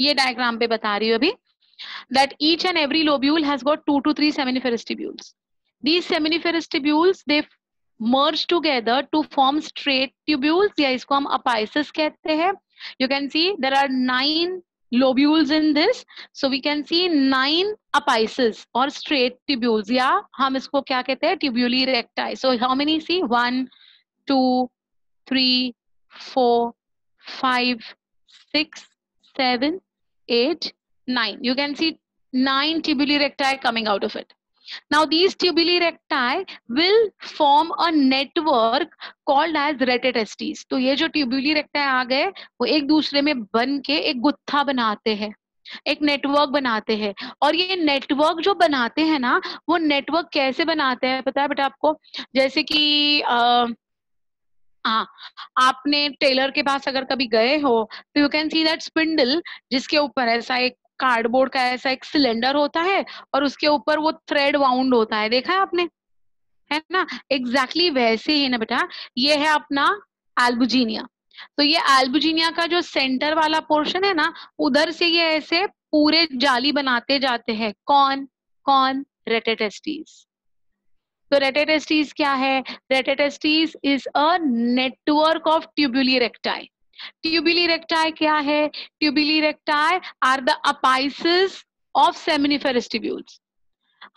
ये डायग्राम पे बता रही हूँ अभी, that each and every lobule has got 2 to 3 seminiferous tubules. These seminiferous tubules they merge together to form straight tubules, या इसको हम apices कहते हैं. You can see there are 9 lobules in this, so we can see 9 apices or straight tubules, या हम इसको क्या कहते हैं, tubuli recti. So how many? See 1 2 3 4 5 6 7 8 9. You can see 9 tubuli recti coming out of it. Now these tubuli recti will form a network called as rete testes. तो ये जो tubuli recti आ गए वो एक दूसरे में बन के एक गुत्था बनाते हैं, एक नेटवर्क बनाते हैं. और ये नेटवर्क जो बनाते हैं ना, वो नेटवर्क कैसे बनाते हैं पता है बेटा आपको? जैसे कि हाँ, आपने टेलर के पास अगर कभी गए हो तो you can see that spindle, जिसके ऊपर ऐसा एक कार्डबोर्ड का ऐसा एक सिलेंडर होता है और उसके ऊपर वो थ्रेड वाउंड होता है, देखा है आपने, है ना? एग्जैक्टली वैसे ही ना बेटा ये है अपना एल्बुजिनिया. तो ये एल्बुजिनिया का जो सेंटर वाला पोर्शन है ना, उधर से ये ऐसे पूरे जाली बनाते जाते हैं। कौन कौन? रेटेटेस्टीज। तो रेटेटेस्टीज क्या है? Rete testes is a network of tubuli recti. Tubuli recti क्या है? Tubuli recti are the apices of seminiferous tubules.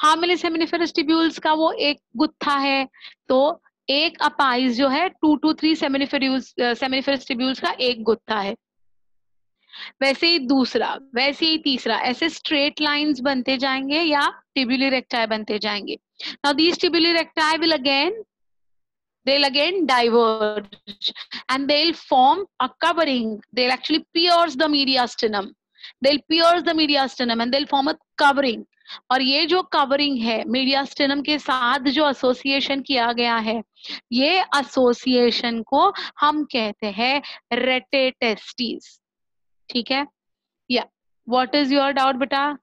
How many seminiferous tubules का वो एक गुत्था है, तो एक अपाइस जो है 2 to 3 सेमिनिफेरस ट्यूब्यूल्स का एक गुत्था है। वैसे ही दूसरा, वैसे ही तीसरा, ऐसे स्ट्रेट लाइंस बनते जाएंगे या ट्यूबुली रेक्टाई बनते जाएंगे। Now these tubuli recti will again diverge and they'll form a covering. They'll actually pierce the mediastinum. They'll pierce the mediastinum and they'll form a covering. और ये जो कवरिंग है मीडियास्टिनम के साथ जो एसोसिएशन किया गया है, ये एसोसिएशन को हम कहते हैं रेटेटेस्टीज। ठीक है? या व्हाट इज योर डाउट बेटा?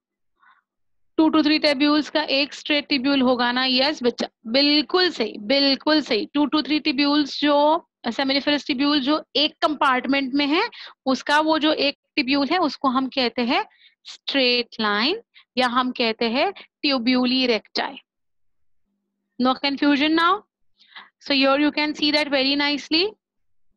2 to 3 ट्यूब्यूल्स का एक स्ट्रेट ट्यूब्यूल होगा ना? यस बच्चा, बिल्कुल सही, बिल्कुल सही। 2 to 3 ट्यूब्यूल्स जो सेमिनिफेरस ट्यूब्यूल जो एक कंपार्टमेंट में है, उसका वो जो एक ट्यूब्यूल है उसको हम कहते हैं स्ट्रेट लाइन या हम कहते हैं tubuli recti. No confusion now? So here you can see that very nicely,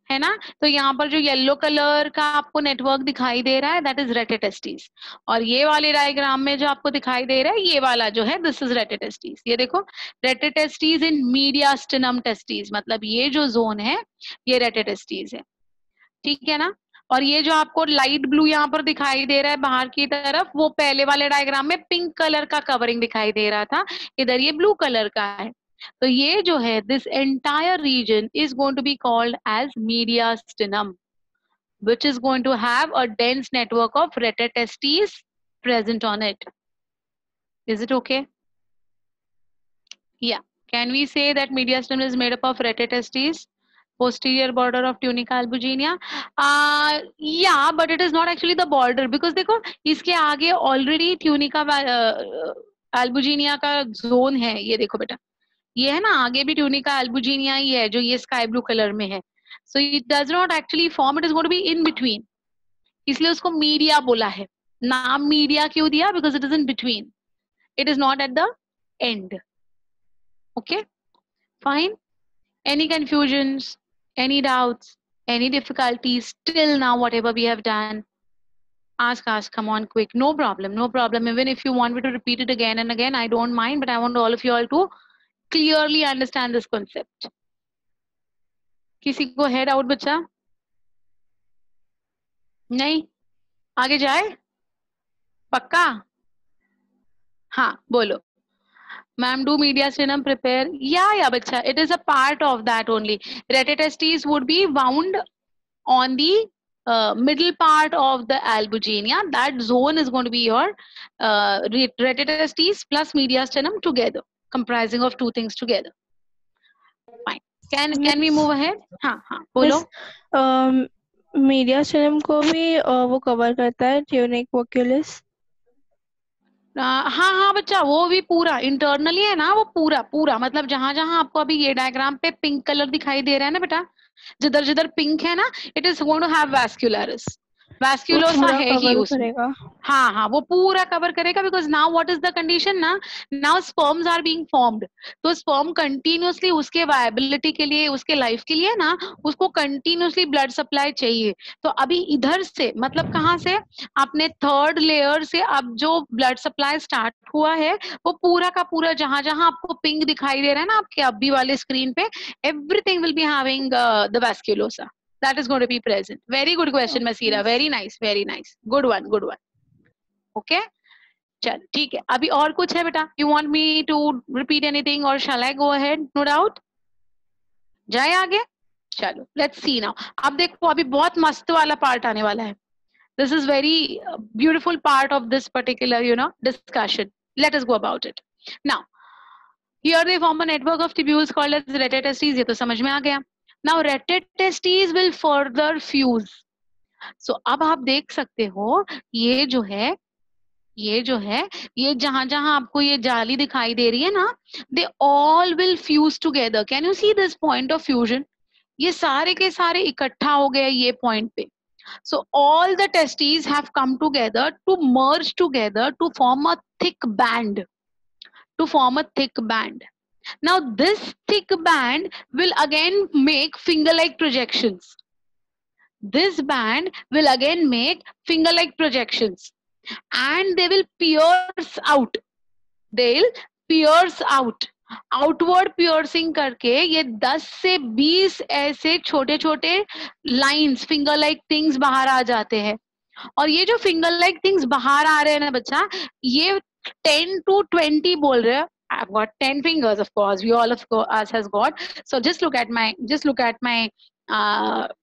है ना? तो यहाँ पर जो येलो कलर का आपको नेटवर्क दिखाई दे रहा है दैट इज रेटेटेस्टीज, और ये वाले डायग्राम में जो आपको दिखाई दे रहा है ये वाला जो है दिस इज रेटेटेस्टीज। ये देखो, रेटेटेस्टीज इन मीडियास्टिनम टेस्टीज, मतलब ये जो जोन है ये रेटेटेस्टीज है। ठीक है ना? और ये जो आपको लाइट ब्लू यहाँ पर दिखाई दे रहा है बाहर की तरफ, वो पहले वाले डायग्राम में पिंक कलर का कवरिंग दिखाई दे रहा था, इधर ये ब्लू कलर का है। तो ये जो है this entire region is going to be called as mediastinum, which is going to have a dense network of retetestes present on it. Is it okay? Yeah. Can we say that mediastinum is made up of retetestes, posterior border of tunica albuginea? Yeah, but it is not actually the border, because देखो इसके आगे already tunica albuginea का zone है। ये देखो बेटा, ये है ना, आगे भी ट्यूनिका एल्बुजिनिया ही है जो ये स्काई ब्लू कलर में है। So it does not actually form, it is going to be in between, इसलिए उसको मीडिया बोला है। नाम मीडिया क्यों दिया? Because it is in between, it is not at the end. Okay, fine. Any confusions, any doubts, any difficulties till now? Whatever we have done, ask, come on, quick. No problem, no problem. Even if you want me to repeat it again and again, I don't mind, but I want all of you all to clearly understand this concept. किसी को है doubt बच्चा? नहीं? आगे जाए? पक्का? हाँ बोलो। Ma'am, do mediastinum prepare? Yeah, बच्चा, it is a part of that only. Retetestes would be wound on the middle part of the albuginea. That zone is going to be your retetestes plus mediastinum together, comprising of two things together. Fine. Can we move ahead? हाँ बोलो। Mediastinum को भी वो cover करता है tunic वोक्यूलिस? हाँ बच्चा, वो भी पूरा इंटरनली है ना, वो पूरा मतलब जहां जहां आपको अभी ये डायग्राम पे पिंक कलर दिखाई दे रहा है ना बेटा, जिधर जिधर पिंक है ना, it is going to have vascularis. Vasculosa है ही उसमें। हाँ वो पूरा कवर करेगा, because now what is the condition ना, now sperms are being formed, तो स्पर्म कंटिन्यूअसली उसके वायबिलिटी के लिए, उसके लाइफ के लिए ना, उसको कंटिन्यूअसली ब्लड सप्लाई चाहिए। तो अभी इधर से, मतलब कहाँ से, अपने थर्ड लेयर से अब जो ब्लड सप्लाई स्टार्ट हुआ है, वो पूरा का पूरा जहां जहां आपको पिंक दिखाई दे रहा है ना आपके अभी वाले स्क्रीन पे, everything will be having the vasculosa. That is going to be present. Very good question, Masira. Very nice, very nice. Good one, good one. Okay. चल ठीक है. अभी और कुछ है बेटा? You want me to repeat anything or shall I go ahead? No doubt. जाए आगे. चलो. Let's see now. अब देखो, अभी बहुत मस्त वाला पार्ट आने वाला है. This is very beautiful part of this particular, discussion. Let us go about it. Now, here they form a network of tubules called as retetestes. ये तो समझ में आ गया. Now retetestes will further fuse. So अब आप देख सकते हो, ये जो है ये जहां जहां आपको ये जाली दिखाई दे रही है ना, they all will fuse together. Can you see this point of fusion? ये सारे के सारे इकट्ठा हो गए ये पॉइंट पे. So all the testes have come together to merge together to form a thick band. To form a thick band. Now this thick band will again make finger-like projections. This band will again make finger-like projections, and they will pierce out. They'll pierce out. Outward piercing करके ये 10 से 20 ऐसे छोटे छोटे lines finger like things बाहर आ जाते हैं. और ये जो फिंगर लाइक थिंग्स बाहर आ रहे हैं ना बच्चा, ये 10 to 20 बोल रहे हैं. I've got 10 fingers, of course. We all of us has got. So just look at my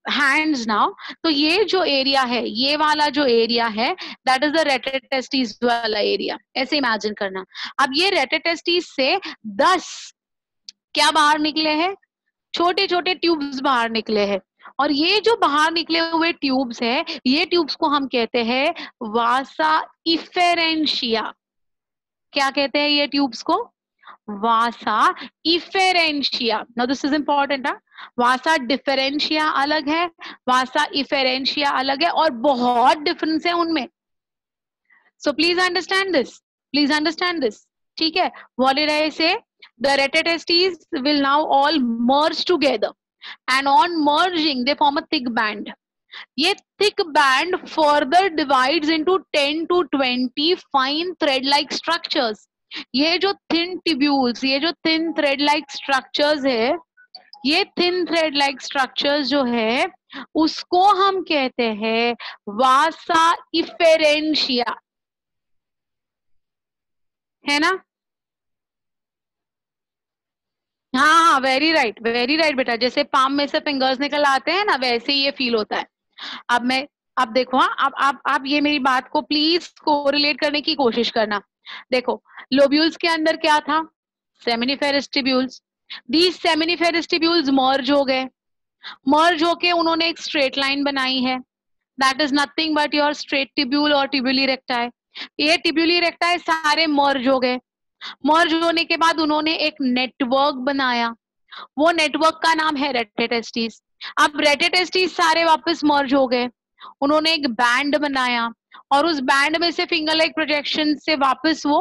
hands now. तो ये जो एरिया है, ये वाला जो एरिया है, that is the rated testis वाला एरिया. ऐसे इमेजिन करना. अब ये रेटेड टेस्टिस से 10 क्या बाहर निकले हैं? छोटे छोटे ट्यूब्स बाहर निकले हैं. और ये जो बाहर निकले हुए ट्यूब्स है, ये ट्यूब्स को हम कहते हैं वासा इफेरेंशिया. क्या कहते हैं ये ट्यूब्स को? Vasa efferentia. Now this is important. Vasa differentia अलग है, वासा इफेरेंशिया अलग है, और बहुत डिफरेंस है उनमें. So please understand this, please understand this. ठीक है, व्हाट डिड आई से? The retetestes will now all merge together, and on merging they form a thick band. ये thick band further divides into 10 to 20 fine thread-like structures. ये जो thin tubules, ये जो thin thread-like structures है, ये thin thread-like structures जो है, उसको हम कहते हैं vasa efferentia, है ना? हाँ, वेरी राइट बेटा. जैसे पाम में से फिंगर्स निकल आते हैं ना, वैसे ही ये फील होता है. अब देखो, आप ये मेरी बात को प्लीज कोरिलेट करने की कोशिश करना. देखो, लोब्यूल्स के अंदर क्या था? Seminiferous tubules. These seminiferous tubules merge हो गए. मर्ज होके उन्होंने एक स्ट्रेट लाइन बनाई है. That is nothing but your straight tubule और ट्यूब्यूली रेक्टाई. ये ट्यूब्यूली रेक्टाई सारे मर्ज हो गए. मर्ज होने के बाद उन्होंने एक नेटवर्क बनाया. वो नेटवर्क का नाम है रेटेटेस्टिस. अब रेटेटेस्टिस सारे वापस मर्ज हो गए. उन्होंने एक बैंड बनाया, और उस बैंड में से फिंगर लाइक प्रोजेक्शन से वापस वो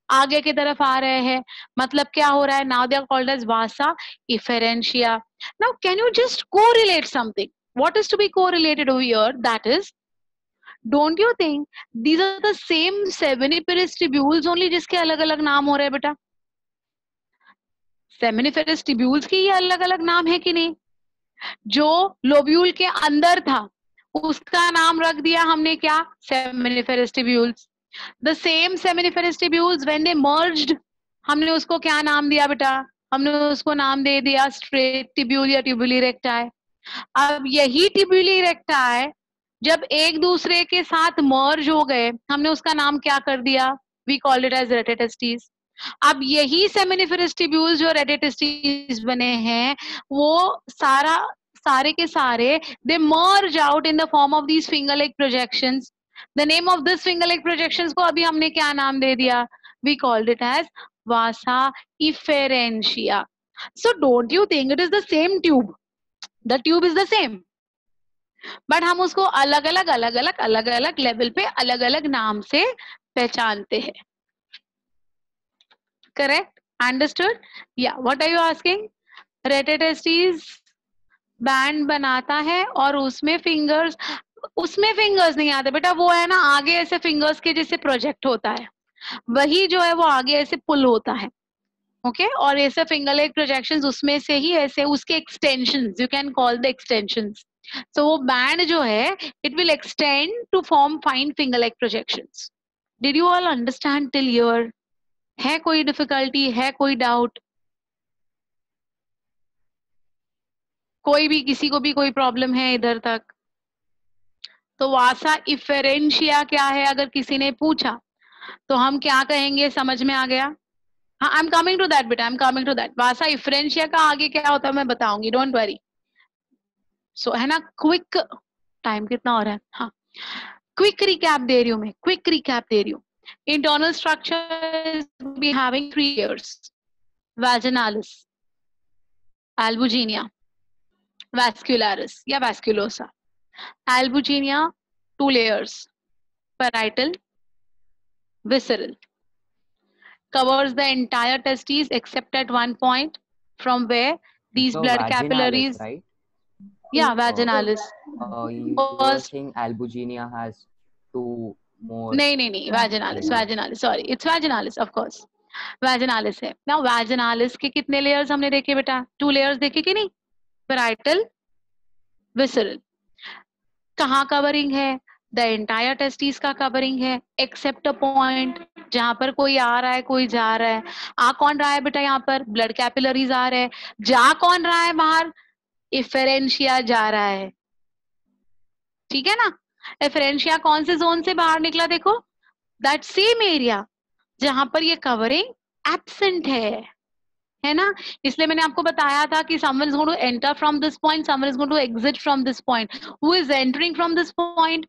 आगे की तरफ आ रहे हैं. मतलब क्या हो रहा है? Now they are called as vasa efferentia. Now can you just correlate something? What is to be correlated over here? That is, don't you think these are the same seminiferous tubules only जिसके अलग अलग नाम हो रहे हैं बेटा? seminiferous tubules के ये अलग अलग नाम है कि नहीं? जो लोब्यूल के अंदर था उसका नाम रख दिया हमने क्या? seminiferous tubules. the same seminiferous tubules when they merged, हमने उसको क्या नाम दिया बेटा? हमने उसको नाम दे दिया straight tubule या tubuli recti. अब यही tubuli recti जब एक दूसरे के साथ मर्ज हो गए, हमने उसका नाम क्या कर दिया? We called it as rete testis. अब यही सेमिनिफेरस ट्यूब्यूल्स जो रेटेटेस्टिस बने हैं, वो सारे के सारे they merge out in the form of these finger like projections. The name of this finger like projections को अभी हमने क्या नाम दे दिया? We called it as vasa efferentia. So don't you think it is the same tube? The tube is the same, but हम उसको अलग अलग लेवल पे अलग अलग नाम से पहचानते हैं. करेक्ट? अंडरस्टूड? या what are you asking? Rete testis band बनाता है और उसमें फिंगर्स नहीं आते बेटा. वो है ना आगे ऐसे फिंगर्स के जैसे प्रोजेक्ट होता है, वही जो है वो आगे ऐसे पुल होता है. ओके और ऐसे फिंगर लाइक प्रोजेक्शंस उसमें से ही ऐसे उसके extensions, you can call the extensions. So वो बैंड जो है it will extend to form fine finger like projections. Did you all understand till here? है कोई डिफिकल्टी? है कोई डाउट? कोई भी, किसी को भी कोई प्रॉब्लम है इधर तक? तो वासा इफेरेंशिया क्या है अगर किसी ने पूछा तो हम क्या कहेंगे? समझ में आ गया? हाँ, I am coming to that बेटा, I am coming to that. Vasa efferentia का आगे क्या होता है मैं बताऊंगी, डोंट वरी. सो है ना, क्विक टाइम कितना हो रहा है? हाँ, क्विक रिकैप दे रही हूँ मैं, क्विक रिकैप दे रही हूँ. Internal structure be having 3 layers: vaginalis, albuginia, vascularis या vasculosa. Albuginia, 2 layers. Parietal, visceral. Covers the entire testes except at one point from where these So blood vaginalis, capillaries. right? Yeah, vaginalis. You were First, saying albuginia has 2 more. नहीं, vaginalis, sorry, it's vaginalis, of course. Vaginalis है. Now vaginalis के कितने layers हमने देखे बेटा? 2 layers देखे कि नहीं? Parietal, visceral. कहाँ कवरिंग है? द एंटायर टेस्टिस का कवरिंग है एक्सेप्ट अ पॉइंट जहां पर कोई आ रहा है कोई जा रहा है. आ कौन रहा है बेटा? यहाँ पर ब्लड कैपिलरीज आ रहे हैं. जा कौन रहा है बाहर? इफेरेंशिया जा रहा है. ठीक है ना? इफेरेंशिया कौन से जोन से बाहर निकला? देखो, दैट सेम एरिया जहां पर ये कवरिंग एब्सेंट है ना. इसलिए मैंने आपको बताया था कि someone is going to enter from this point, someone is going to exit from this point. Who is entering from this point?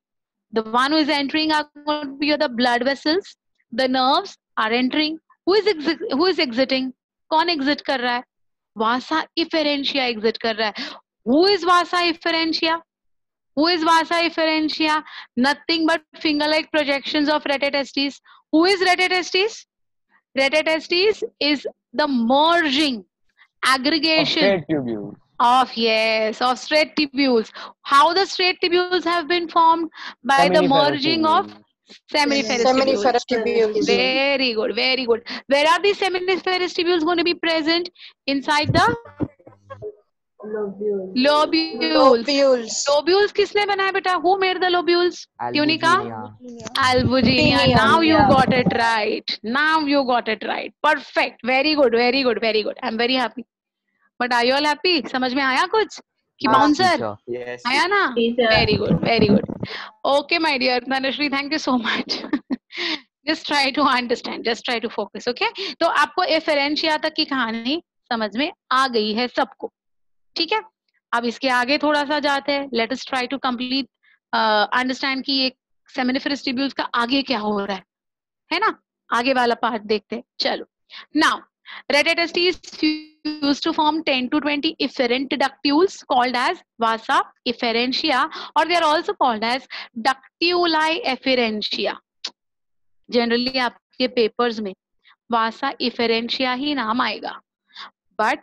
The one who is entering are going to be the blood vessels. The nerves are entering. Who is exiting? कौन exit कर रहा है? Vasa efferentia exit कर रहा है. Who is vasa efferentia? Who is vasa efferentia? Nothing but finger-like projections of rete testis. Who is rete testis? Rete testis is the merging aggregation of straight tubules. How the straight tubules have been formed? By the merging of seminiferous tubules. Very good, very good. Where are these seminiferous tubules going to be present? Inside the lobules. Lobules किसने बनाया बेटा? Who made the lobules? Tunica? Albuginia. Now you got it right. Now you got it right. Perfect. Very good, very good, very good. I'm very happy. But are you all happy? समझ में आया कुछ? कि bouncer? Yes. आया ना? Very good, very good. Okay, my dear Dhanashri, thank you so much. Just try to understand. Just try to focus. Okay? तो आपको efferentia तक की कहानी समझ में आ गई है सबको. ठीक है. अब इसके आगे थोड़ा सा जाते हैं. Let us try to complete understand कि एक seminiferous tubules का आगे क्या हो रहा है ना? आगे वाला पार्ट देखते हैं. चलो. Now, rete testis used to form 10 to 20 efferent ductules called as vasa efferentia, or they are also called as ductuli efferentia. Generally आपके papers में vasa efferentia ही नाम आएगा. But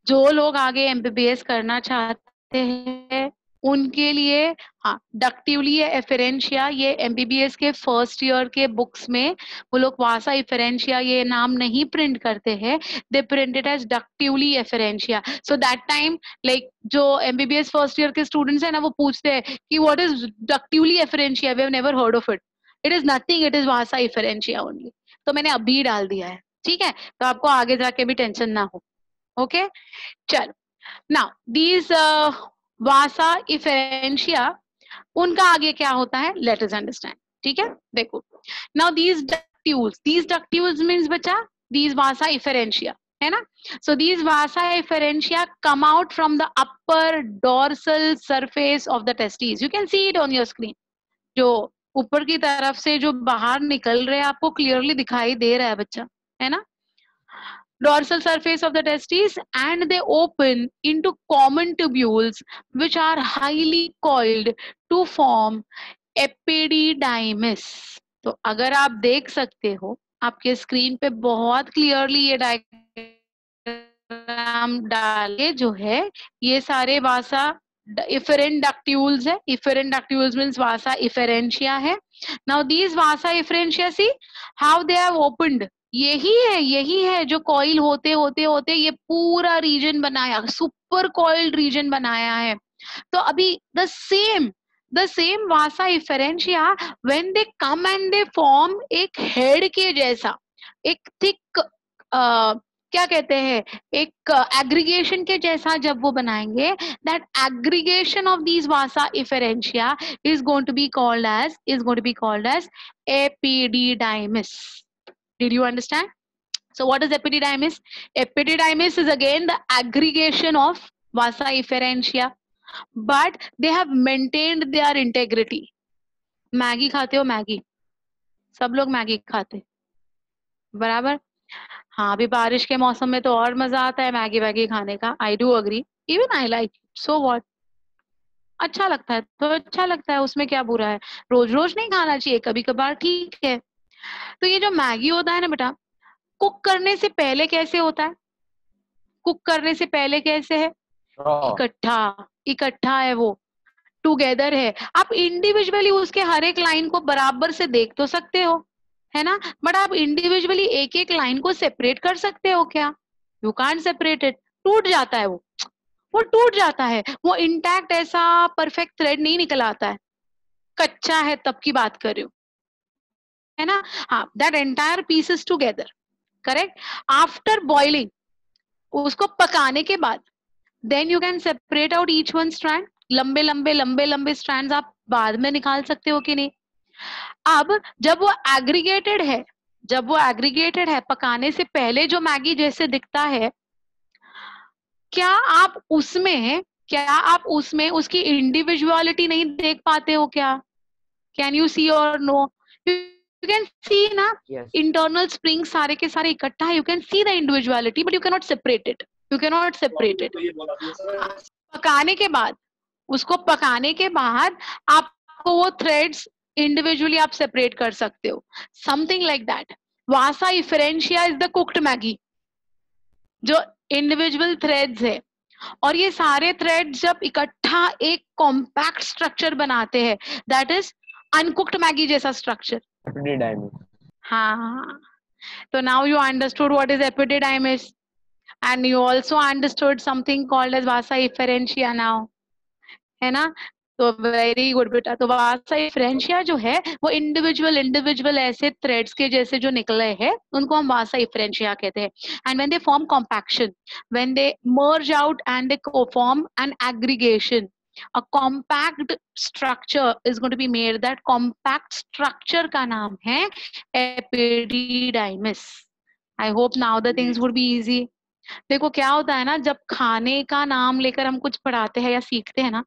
जो लोग आगे एमबीबीएस करना चाहते हैं उनके लिए हाँ डक्टिवली एफेरेंशिया ये एमबीबीएस के फर्स्ट ईयर के बुक्स में वो लोग वासा एफेरेंशिया ये नाम नहीं प्रिंट करते हैं. They printed as ductuli efferentia. So that time like जो एमबीबीएस फर्स्ट ईयर के स्टूडेंट्स हैं ना वो पूछते हैं कि what is ductuli efferentia, we have never heard of it. It is nothing, it is vasa efferentia only. तो मैंने अभी डाल दिया है. ठीक है. तो आपको आगे जाके भी टेंशन ना हो. Okay, चलो. Now these vasa efferentia उनका आगे क्या होता है? Let us understand. ठीक है. देखो. Now these ductules means बच्चा these vasa efferentia है ना. So these vasa efferentia come out from the upper dorsal surface of the testes. You can see it on your screen. जो ऊपर की तरफ से जो बाहर निकल रहे हैं आपको क्लियरली दिखाई दे रहा है बच्चा, है ना. Dorsal surface of the testes, and they open into common tubules which are highly coiled to form epididymis. तो अगर आप देख सकते हो आपके स्क्रीन पे बहुत क्लियरली ये डायग्राम डाले जो है ये सारे वासा efferent ductules है. Efferent ductules means vasa efferentia है. Now these vasa efferentia, see how they have opened. यही है जो कॉइल होते होते ये पूरा रीजन बनाया, सुपर कॉइल्ड रीजन बनाया है. तो अभी the same vasa efferentia when they come and they form एक हेड के जैसा एक थिक क्या कहते हैं एक एग्रीगेशन के जैसा जब वो बनाएंगे, that aggregation of these vasa efferentia is going to be called as epididymis. Did you understand? So what is epididymis? Epididymis is again the aggregation of vasa efferentia, but they have maintained their integrity. Maggi खाते हो? Maggi सब लोग Maggi खाते बराबर. हाँ अभी बारिश के मौसम में तो और मजा आता है मैगी वैगी खाने का. I do agree. Even I like it. So what? अच्छा लगता है तो अच्छा लगता है, उसमें क्या बुरा है, रोज रोज नहीं खाना चाहिए, कभी कभार ठीक है। तो ये जो मैगी होता है ना बेटा, कुक करने से पहले कैसे होता है, कुक करने से पहले कैसे है, रॉ इकट्ठा, इकट्ठा है वो, टुगेदर है। आप इंडिविजुअली उसके हर एक लाइन को बराबर से देख तो सकते हो, है ना, बट आप इंडिविजुअली एक एक लाइन को सेपरेट कर सकते हो क्या, यू कांट सेपरेट इट, टूट जाता है वो टूट जाता है, वो इंटैक्ट ऐसा परफेक्ट थ्रेड नहीं निकल आता है, कच्चा है तब की बात कर रही हूँ, है ना। हाँ, that entire piece is together, correct. After boiling, उसको पकाने के बाद, then you can separate out each one strand, लंबे लंबे स्ट्रैंड्स आप बाद में निकाल सकते हो कि नहीं। अब जब वो एग्रीगेटेड है, जब वो एग्रीगेटेड है, पकाने से पहले जो मैगी जैसे दिखता है, क्या आप उसमें उसकी इंडिविजुअलिटी नहीं देख पाते हो क्या, कैन यू सी और नो, यू कैन सी ना, Yes. इंटरनल स्प्रिंग सारे के सारे इकट्ठा है, you can see the individuality but you can not separate it, you can not separate it. पकाने के बाद, उसको पकाने के बाद आपको वो थ्रेड्स इंडिविजुअली आप सेपरेट कर सकते हो, something like that. Vasa efferentia is the cooked Maggi, जो इंडिविजुअल थ्रेड्स है, और ये सारे थ्रेड्स जब इकट्ठा एक कॉम्पैक्ट स्ट्रक्चर बनाते हैं, दैट इज अनकुक्ड मैगी जैसा स्ट्रक्चर। एपिडिडाइमिस। हाँ, तो now you understood what is epididymis, and you also understood something called as vasa efferentia now, है ना। तो वेरी गुड बेटा। तो वासा इफरेंशिया जो है वो इंडिविजुअल ऐसे थ्रेड्स के जैसे जो निकले हैं उनको हम वासा इफरेंशिया कहते हैं। And when they form compaction, when they merge out and they form an aggregation, a compact structure is going to be made, that compact structure का नाम है epididymis। I hope now the things would be easy। देखो क्या होता है ना, जब खाने का नाम लेकर हम कुछ पढ़ाते हैं या सीखते हैं ना,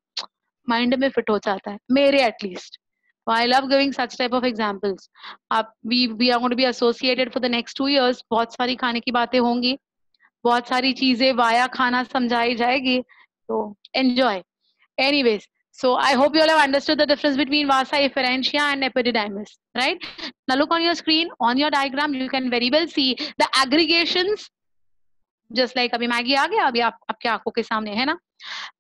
माइंड में फिट हो जाता है, मेरे at least. I love giving such type of examples. आप we are going to be associated for the next 2 years, बहुत सारी खाने की बातें होंगी, बहुत सारी चीजें वाया खाना समझाई जाएगी, तो enjoy. Anyways, so I hope you all have understood the difference between vasa efferentia and epididymis, right? Now look on your screen, on your diagram you can very well see the aggregations, just like अभी Maggi आ गया, अभी आपके आंखों के सामने है ना,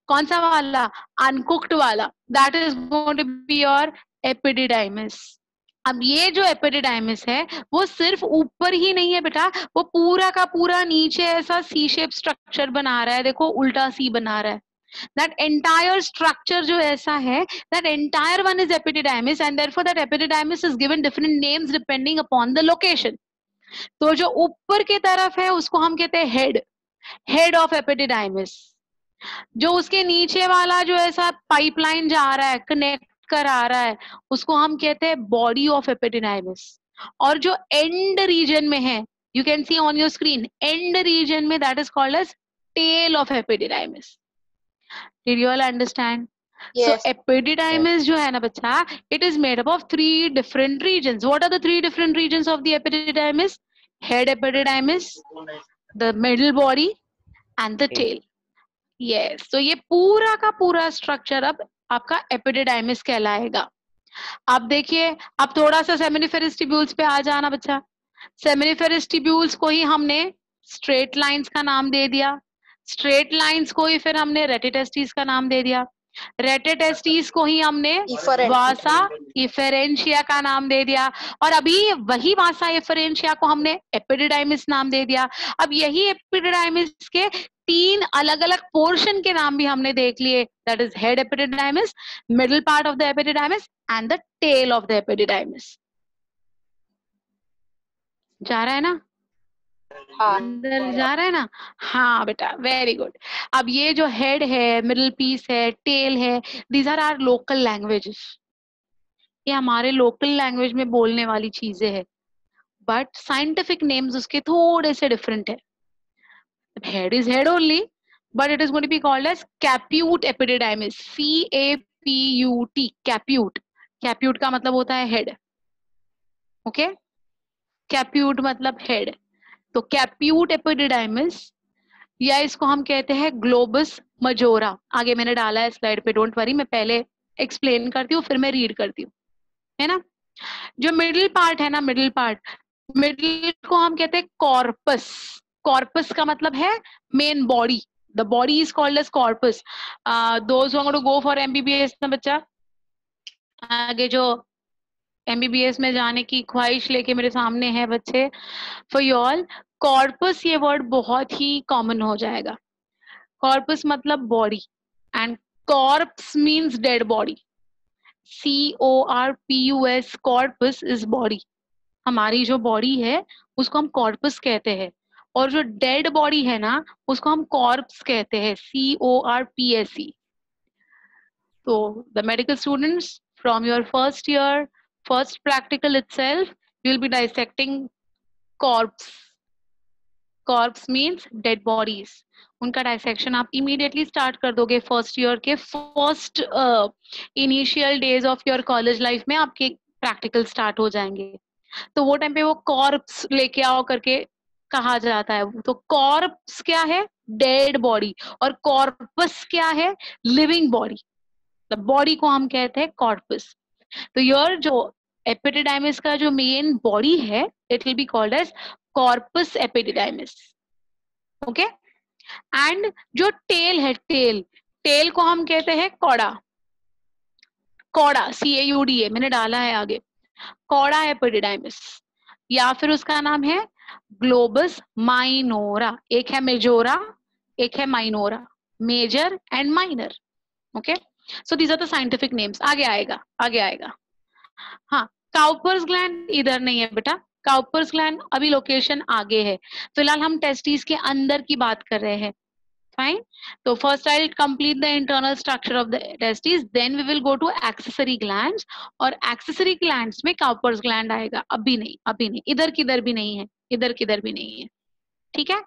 कौन सा वाला, अनकुक्ड वाला, that is going to be your epididymis. अब ये जो एपिडिडाइमिस है वो सिर्फ ऊपर ही नहीं है बेटा, वो पूरा का पूरा नीचे ऐसा सी शेप स्ट्रक्चर बना रहा है, देखो उल्टा सी बना रहा है। That entire structure जो ऐसा है, that entire one is epididymis, and therefore that epididymis is given different names depending upon the location। तो जो ऊपर की तरफ है उसको हम कहते हैं हेड ऑफ एपिडिडाइमिस, जो उसके नीचे वाला जो ऐसा पाइपलाइन जा रहा है, कनेक्ट कर आ रहा है, उसको हम कहते हैं बॉडी ऑफ एपिडिडाइमिस। और जो एंड रीजन में है, you can see on your screen, end region में that is called as tail of epididymis. Did you all understand? So epididymis जो है ना बच्चा, it is made up of 3 different regions. What are the 3 different regions of the epididymis? Head epididymis, the middle body and the tail. Yes, so ये पूरा का पूरा structure अब आपका एपिडिडाइमिस कहलाएगा। अब देखिए, अब थोड़ा सा सेमिनिफेरस ट्यूब्यूल्स पे आ जाना बच्चा। सेमिनिफेरस ट्यूब्यूल्स को ही हमने स्ट्रेट लाइंस का नाम दे दिया, स्ट्रेट लाइंस को ही फिर हमने रेटिटेस्टिस का नाम दे दिया, रेटिटेस्टिस को ही हमने वासा इफेरेंशिया का नाम दे दिया, और अभी वही वासा इफेरेंशिया को हमने एपिडिडाइमिस नाम दे दिया। अब यही एपिडिडाइमिस के 3 अलग अलग पोर्शन के नाम भी हमने देख लिए, that is head epididymis, middle part of the epididymis and the tail of the epididymis. जा रहा है ना, अंदर जा रहा है ना? हाँ बेटा, वेरी गुड। अब ये जो हेड है, मिडिल पीस है, टेल है, these are our local languages, ये हमारे लोकल लैंग्वेज में बोलने वाली चीजें हैं, बट साइंटिफिक नेम्स उसके थोड़े से डिफरेंट है। Head is head only, but it is going to be called as capute epididymis, CAPUT, capute। capute का मतलब होता है हेड, ओके, capute मतलब हेड। तो capute epididymis, या इसको हम कहते हैं ग्लोबस मजोरा। आगे मैंने डाला है स्लाइड पे, डोंट वरी, मैं पहले एक्सप्लेन करती हूँ फिर मैं रीड करती हूँ, है ना। जो मिडिल पार्ट है ना, मिडिल को हम कहते हैं कॉर्पस। कॉर्पस का मतलब है main body, the body is called as corpus. Those who are going to go for MBBS ना बच्चा, आगे जो एमबीबीएस में जाने की ख्वाहिश लेके मेरे सामने है बच्चे, फॉर यू ऑल, कॉर्पस ये वर्ड बहुत ही कॉमन हो जाएगा। कॉर्पस मतलब body, and corps means dead body. CORPUS, corpus is body. हमारी जो बॉडी है उसको हम कॉर्पस कहते हैं, और जो डेड बॉडी है ना उसको हम कॉर्प्स कहते हैं, CORPSE। तो the medical students, from your first year, first practical itself, you will be dissecting corpse. Corpse means dead bodies. उनका डायसेक्शन आप इमीडिएटली स्टार्ट कर दोगे फर्स्ट ईयर के first initial days of your college life में, आपके practical start हो जाएंगे। तो वो टाइम पे वो कॉर्प्स लेके आओ करके कहा जाता है। तो कॉर्प्स क्या है? Dead body. और कॉर्पस क्या है? Living body. द बॉडी को हम कहते हैं कॉर्पस। तो योर जो एपिडिडाइमिस का जो मेन बॉडी है, it will be called as corpus epididymis. Okay. And जो टेल है, टेल को हम कहते हैं कॉडा। कॉडा, CAUDA, मैंने डाला है आगे, कॉडा एपिडिडाइमिस, या फिर उसका नाम है ग्लोबस माइनोरा। एक है मेजोरा, एक है minora, major and minor. Okay, so these are the scientific names. आगे आएगा। हाँ, काउपर्स ग्लैंड इधर नहीं है बेटा, काउपर्स ग्लैंड अभी लोकेशन आगे है। फिलहाल हम टेस्टिस के अंदर की बात कर रहे हैं। फाइन, तो first I will complete the internal structure of the testis, then we will go to accessory glands, और एक्सेसरी ग्लैंड्स में काउपर्स ग्लैंड आएगा। अभी नहीं, इधर किधर भी नहीं है, ठीक है।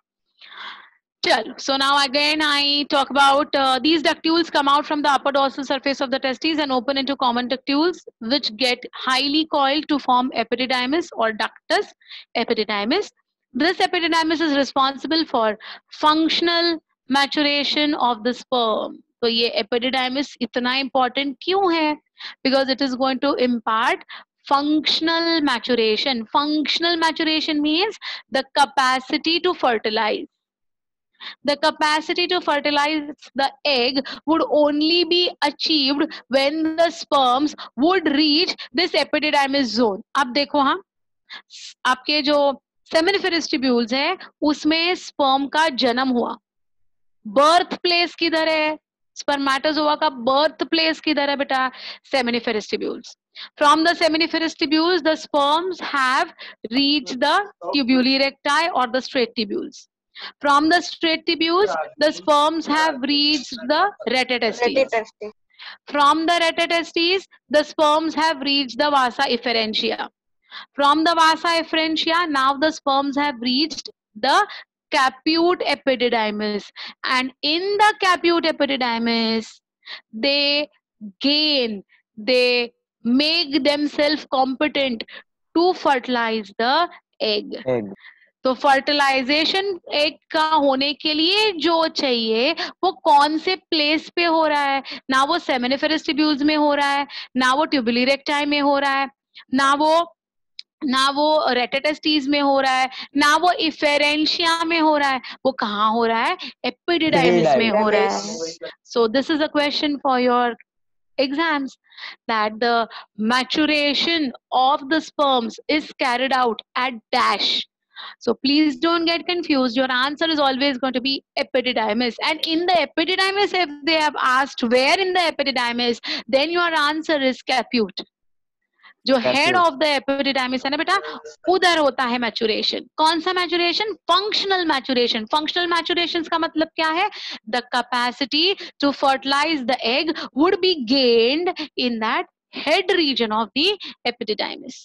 चलो, so now again I talk about these ductules come out from the upper dorsal surface of the testes and open into common ductules which get highly coiled to form epididymis or ductus epididymis. This epididymis is responsible for functional maturation of the sperm. तो ये epididymis इतना important क्यों है? Because it is going to impart functional maturation. Functional maturation means the capacity to fertilize. The capacity to fertilize the egg would only be achieved when the sperms would reach this epididymis zone. अब देखो, हाँ, आपके जो seminiferous tubules है उसमें sperm का जन्म हुआ। बर्थ प्लेस किधर है? स्पर्मेटोजोआ का बर्थ प्लेस किधर है बेटा? Seminiferous tubules. From the seminiferous tubules, the sperms have reached the tubuli recti or the straight tubules. From the straight tubules, the sperms have reached the retetestes. From the retetestes, the sperms have reached the vasa efferentia. From the vasa efferentia, now the sperms have reached the capute epididymis. And in the capute epididymis, they make themselves competent to fertilize the egg. तो fertilisation egg का होने के लिए जो चाहिए वो कौन से प्लेस पे हो रहा है? ना वो सेमिनिफेरस ट्यूब्यूल्स में हो रहा है, ना वो ट्यूबुली रेक्टाई में हो रहा है, ना वो रेटेटेस्टीज में हो रहा है, ना वो इफेरेंशिया में हो रहा है। वो कहाँ हो रहा है? एपिडिडाइमिस में हो रहा है। So this is a question for your exams, that the maturation of the sperms is carried out at dash. So please don't get confused. Your answer is always going to be epididymis. And in the epididymis, if they have asked where in the epididymis, then your answer is capute. जो head of the epididymis है ना बेटा, उधर होता है maturation. कौन सा maturation? Functional maturation. Functional maturation का मतलब क्या है? The capacity to fertilize the egg would be gained in that head region of the epididymis.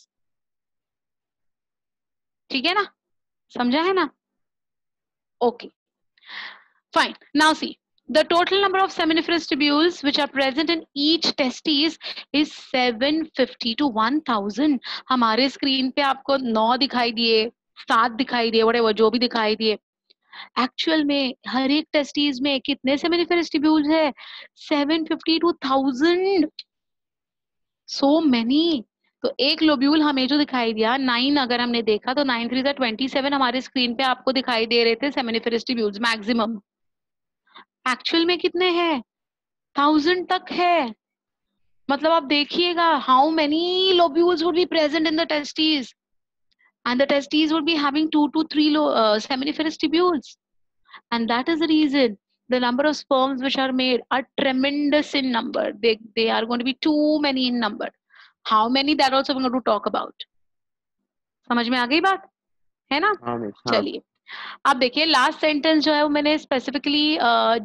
ठीक है ना, समझा है ना? Okay, fine. Now see, the total number of seminiferous tubules which are present in each testis is 750 to 1000. हमारे screen पे आपको 9 दिखाई दिए, 7 दिखाई दिए, whatever, जो भी दिखाई दिए। एक्चुअल में हर एक टेस्टिस में कितने सेमिनिफेरस ट्यूब्यूल्स है? 750 to 1000, सो मैनी। तो एक लोब्यूल हमें जो दिखाई दिया 9, अगर हमने देखा तो 9 3 27 हमारे स्क्रीन पे आपको दिखाई दे रहे थे सेमिनिफेरस ट्यूब्यूल्स मैक्सिमम। एक्चुअल में कितने हैं? 1000 तक है। मतलब आप देखिएगा how many lobules would be present in the testis, and the testes would be having 2 to 3 seminiferous tubules, and that is the reason the number of sperms which are made are tremendous in number. They are going to be too many in number. How many, that also we're going to talk about. समझ में आ गई बात है ना? हाँ miss, हाँ। चलिए अब देखिए लास्ट सेंटेंस जो है वो मैंने स्पेसिफिकली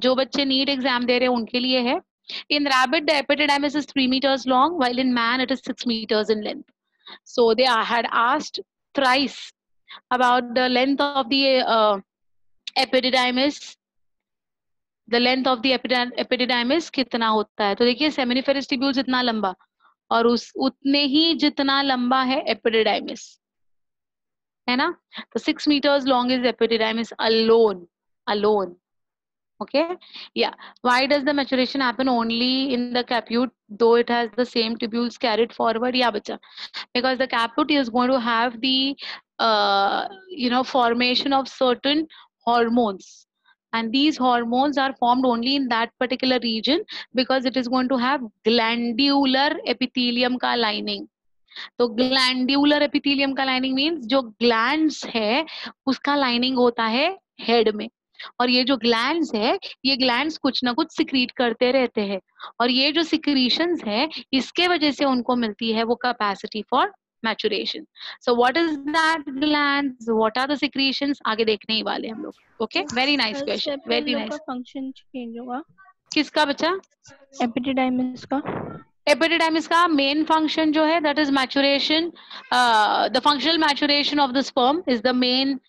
जो बच्चे नीट एग्जाम दे रहे हैं उनके लिए है। In rabbit the epididymis is 3 meters long, while in man it is 6 meters in length. So they had asked thrice about the length of the epididymis. The length of the epididymis कितना होता है? तो देखिए seminiferous tubules इतना लंबा और उतने ही जितना लंबा है epididymis, है ना? तो 6 meters long is epididymis alone. Okay, yeah. Why does the maturation happen only in the capute though it has the same tubules carried forward? Yeah, bacha. Because the capute is going to have the formation of certain hormones, and these hormones are formed only in that particular region because it is going to have glandular epithelium का lining. तो glandular epithelium का lining means जो glands है उसका lining होता है head में, और ये जो ग्लैंड्स है ये ग्लैंड्स कुछ ना कुछ सिक्रीट करते रहते हैं, और ये जो सिक्रीशंस है इसके वजह से उनको मिलती है वो capacity for maturation. So what is that glands, what are the secretions, आगे देखने ही वाले हम लोग. Okay, very nice question, very nice. Function change होगा किसका बच्चा? एपिडिडाइमिस का. एपिडिडाइमिस का मेन फंक्शन जो है that is maturation. The functional maturation of the sperm is the main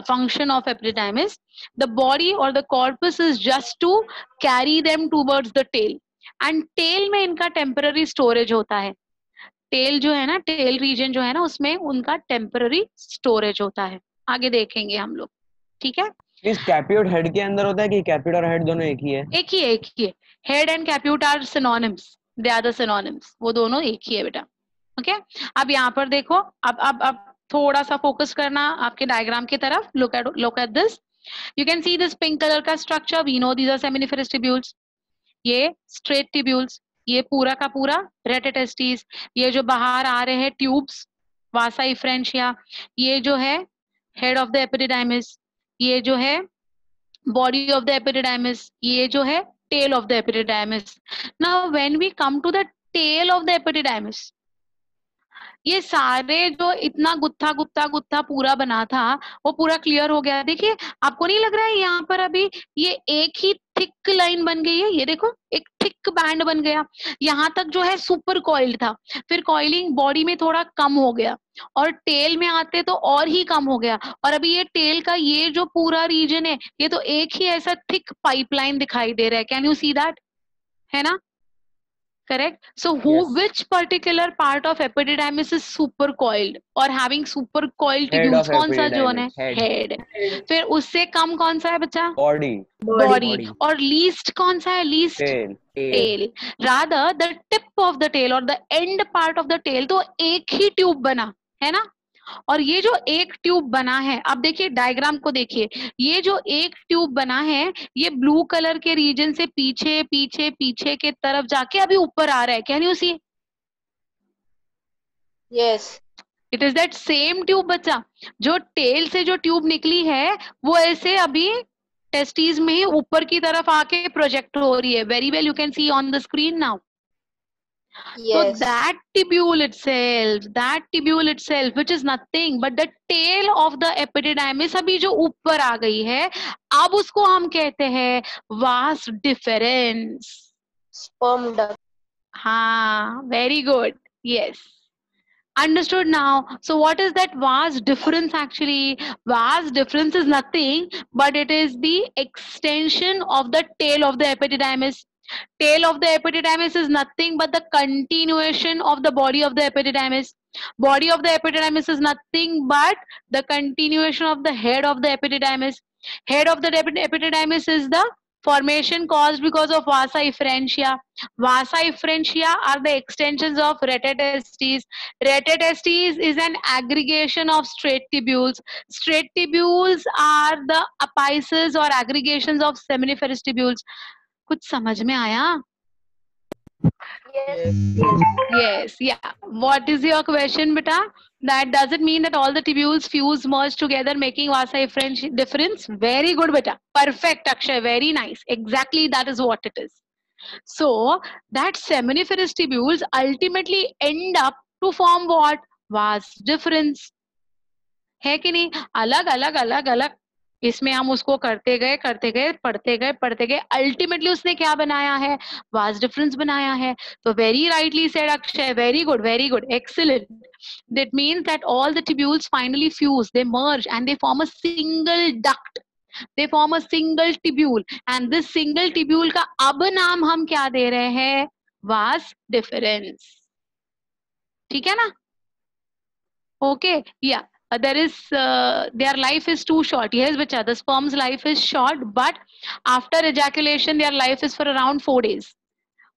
function of epididymis. The body or the corpus is just to carry them towards the tail, and tail में इनका temporary storage होता है. tail जो है ना, tail region जो है ना उसमें उनका temporary storage होता है. आगे देखेंगे हम लोग, ठीक है? इस कैप्यूट हेड के अंदर होता है कि कैप्यूट और हेड दोनों एक ही है? एक ही है. head and capute are synonyms, they are the synonyms, वो दोनों एक ही है बेटा. ओके, अब यहाँ पर देखो, अब थोड़ा सा फोकस करना आपके डायग्राम की तरफ. look at this. You can see this pink color का structure. We know these are seminiferous tubules. ये straight tubules, ये पूरा का पूरा retestes. ये जो बाहर आ रहे हैं tubes, vasa efferentia. ये जो है head of the epididymis. ये जो है body of the epididymis. ये जो है tail of the epididymis. Now when we come to the tail of the epididymis, ये सारे जो इतना गुत्था पूरा बना था वो पूरा क्लियर हो गया. देखिए आपको नहीं लग रहा है यहाँ पर अभी ये एक ही थिक लाइन बन गई है? ये देखो एक थिक बैंड बन गया. यहाँ तक जो है सुपर कॉइल्ड था, फिर कॉइलिंग बॉडी में थोड़ा कम हो गया और टेल में आते तो और ही कम हो गया, और अभी ये टेल का ये जो पूरा रीजन है ये तो एक ही ऐसा थिक पाइपलाइन दिखाई दे रहा है. Can you see that? है ना? Correct. So which particular part of epididymis is supercoiled or having supercoiled tubules? कौन सा जोन है? Head. फिर उससे कम कौन सा है बच्चा? Body. और least कौन सा है? Least tail. Rather the tip of the tail or the end part of the tail तो एक ही ट्यूब बना है ना, और ये जो एक ट्यूब बना है, अब देखिए डायग्राम को देखिए, ये जो एक ट्यूब बना है ये ब्लू कलर के रीजन से पीछे पीछे पीछे के तरफ जाके अभी ऊपर आ रहा है. Can you see? Yes, it is that same tube बच्चा. जो टेल से जो ट्यूब निकली है वो ऐसे अभी टेस्टिस में ही ऊपर की तरफ आके प्रोजेक्ट हो रही है. Very well, you can see on the screen now. So that tubule itself, which is nothing but the tail of the epididymis, अभी जो ऊपर आ गई है, अब उसको हम कहते हैं vas deferens. sperm duct. हाँ, very good. Yes. Understood now. So what is that vas deferens actually? Vas deferens is nothing but it is the extension of the tail of the epididymis. Tail of the epididymis is nothing but the continuation of the body of the epididymis. Body of the epididymis is nothing but the continuation of the head of the epididymis. Head of the epididymis is the formation caused because of vasa efferentia. Vasa efferentia are the extensions of retetestes. Retetestes is an aggregation of straight tubules. Straight tubules are the apices or aggregations of seminiferous tubules. कुछ समझ में आया? Yes, yeah. What is your question, beta? That doesn't mean that all the tubules fuse merge together, making vasa efferentia difference. Very good, beta. Perfect, Akshay. Very nice. Exactly, that is what it is. So that seminiferous tubules ultimately end up to form what? Vas deferens. है कि नहीं? अलग अलग अलग अलग इसमें हम उसको करते गए पढ़ते गए अल्टीमेटली उसने क्या बनाया है? वास डिफरेंस बनाया है. तो very rightly said Akshay. Very good, excellent. That means that all the tubules finally fuse, they merge and they form a single duct. They form a single tubule, and this single tubule का अब नाम हम क्या दे रहे हैं? वास deferens. ठीक है ना? Okay, yeah. There is their life is too short. Yes, bacha, the sperm's life is short, but after ejaculation their life is for around 4 days.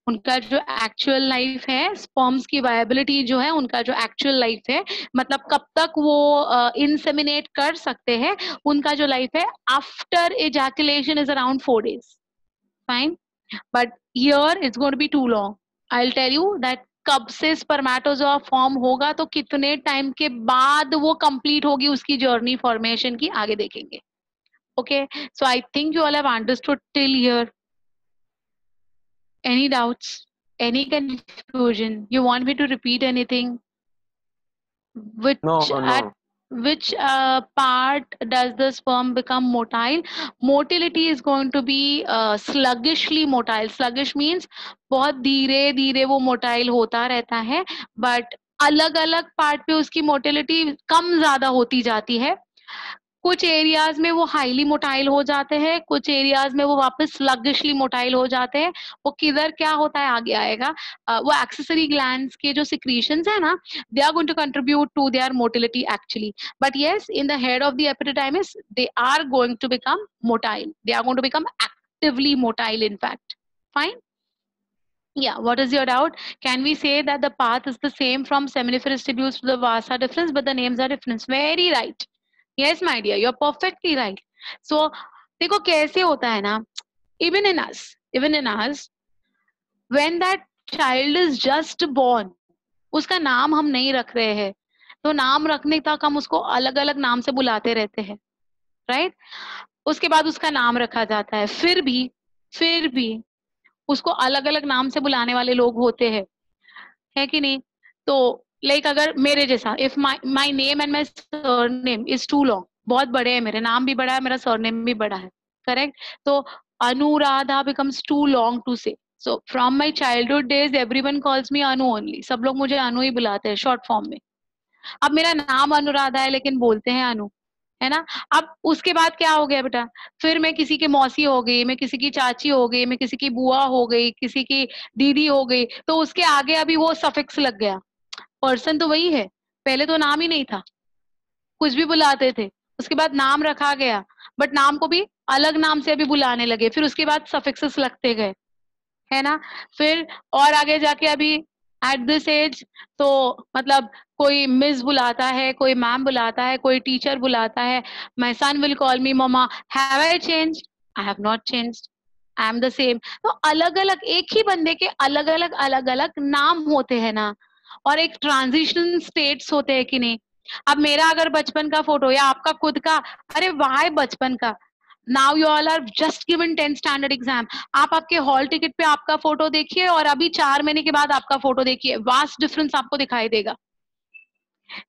उनका जो एक्चुअल लाइफ है, स्पर्म्स की वायबिलिटी जो है, उनका जो एक्चुअल लाइफ है, मतलब कब तक वो इंसेमिनेट कर सकते हैं, उनका जो लाइफ है after ejaculation is around 4 days. Fine, but here it's going to be too long. I will tell you that कब से स्पर्मेटोजोआ फॉर्म होगा, तो कितने टाइम के बाद वो कंप्लीट होगी उसकी जर्नी फॉर्मेशन की, आगे देखेंगे. Okay, so I think you all have understood till here. Any doubts? Any confusion? You want me to repeat anything? Which No. at which part does the sperm become motile? Motility is going to be sluggishly motile. Sluggish means बहुत धीरे धीरे वो motile होता रहता है, but अलग अलग part पे उसकी मोटिलिटी कम ज्यादा होती जाती है. कुछ एरियाज में वो हाईली मोटाइल हो जाते हैं, कुछ एरियाज में वो वापस स्लगिशली मोटाइल हो जाते हैं. वो किधर क्या होता है आगे आएगा. वो एक्सेसरी ग्लैंड्स के जो सिक्रीशंस है ना, they are going to contribute to their motility actually. But yes, in the head of the epididymis they are going to become motile. They are going to become actively motile in fact. Fine. Yeah, what is your doubt? Can we say that the path is the same from seminiferous tubules to the vasa difference, but the names are different? Very right. Yes, my dear, you're perfectly right. So, देखो कैसे होता है ना, even in us, when that child is just born, उसका नाम हम नहीं रख रहे हैं, तो नाम रखने तक हम उसको अलग अलग नाम से बुलाते रहते हैं, right? उसके बाद उसका नाम रखा जाता है, फिर भी उसको अलग अलग नाम से बुलाने वाले लोग होते हैं, है कि नहीं? तो लाइक अगर मेरे जैसा, if my name and my surname is too long, बहुत बड़े हैं, मेरे नाम भी बड़ा है, मेरा सरनेम भी बड़ा है, करेक्ट? तो Anuradha becomes too long to say. So from my childhood days everyone calls me Anu only. सब लोग मुझे अनु ही बुलाते हैं शॉर्ट फॉर्म में. अब मेरा नाम अनुराधा है लेकिन बोलते हैं अनु, है ना? अब उसके बाद क्या हो गया बेटा, फिर मैं किसी की मौसी हो गई, मैं किसी की चाची हो गई, मैं किसी की बुआ हो गई, किसी की दीदी हो गई, तो उसके आगे अभी वो सफिक्स लग गया. पर्सन तो वही है, पहले तो नाम ही नहीं था, कुछ भी बुलाते थे, उसके बाद नाम रखा गया, बट नाम को भी अलग नाम से अभी बुलाने लगे, फिर उसके बाद सफिक्सेस लगते गए, है ना? फिर और आगे जाके अभी एट दिस एज तो मतलब कोई मिस बुलाता है, कोई मैम बुलाता है, कोई टीचर बुलाता है. My son will call me mama. Have I changed? I have not changed, I am the same. तो अलग अलग एक ही बंदे के अलग अलग नाम होते हैं ना, और एक ट्रांजिशन स्टेट्स होते हैं कि नहीं. अब मेरा अगर बचपन का फोटो या आपका खुद का, अरे वाह बचपन का, now you all are just given 10th standard exam, आप आपके हॉल टिकट पे आपका फोटो देखिए और अभी 4 महीने के बाद आपका फोटो देखिए, वास्ट डिफरेंस आपको दिखाई देगा,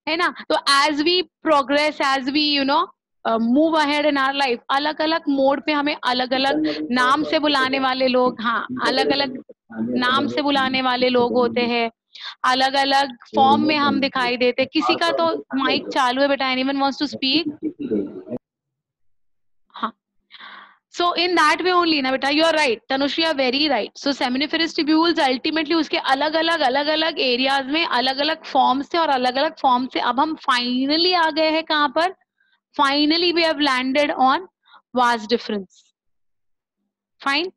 है ना? तो as we progress, as we move ahead in our life, अलग अलग मोड पे हमें अलग अलग नाम से बुलाने वाले लोग, हाँ अलग अलग नाम से बुलाने वाले लोग होते हैं, अलग अलग फॉर्म में हम दिखाई देते. किसी का तो माइक चालू है बेटा, एनीवन वांट्स टू स्पीक? हाँ. So in that way only ना बेटा, you are right, Tanushri, you are very right. So seminiferous tubules ultimately उसके अलग अलग areas में अलग अलग forms थे, और अलग अलग forms से अब हम finally आ गए हैं कहाँ पर? Finally we have landed on vast difference. Fine.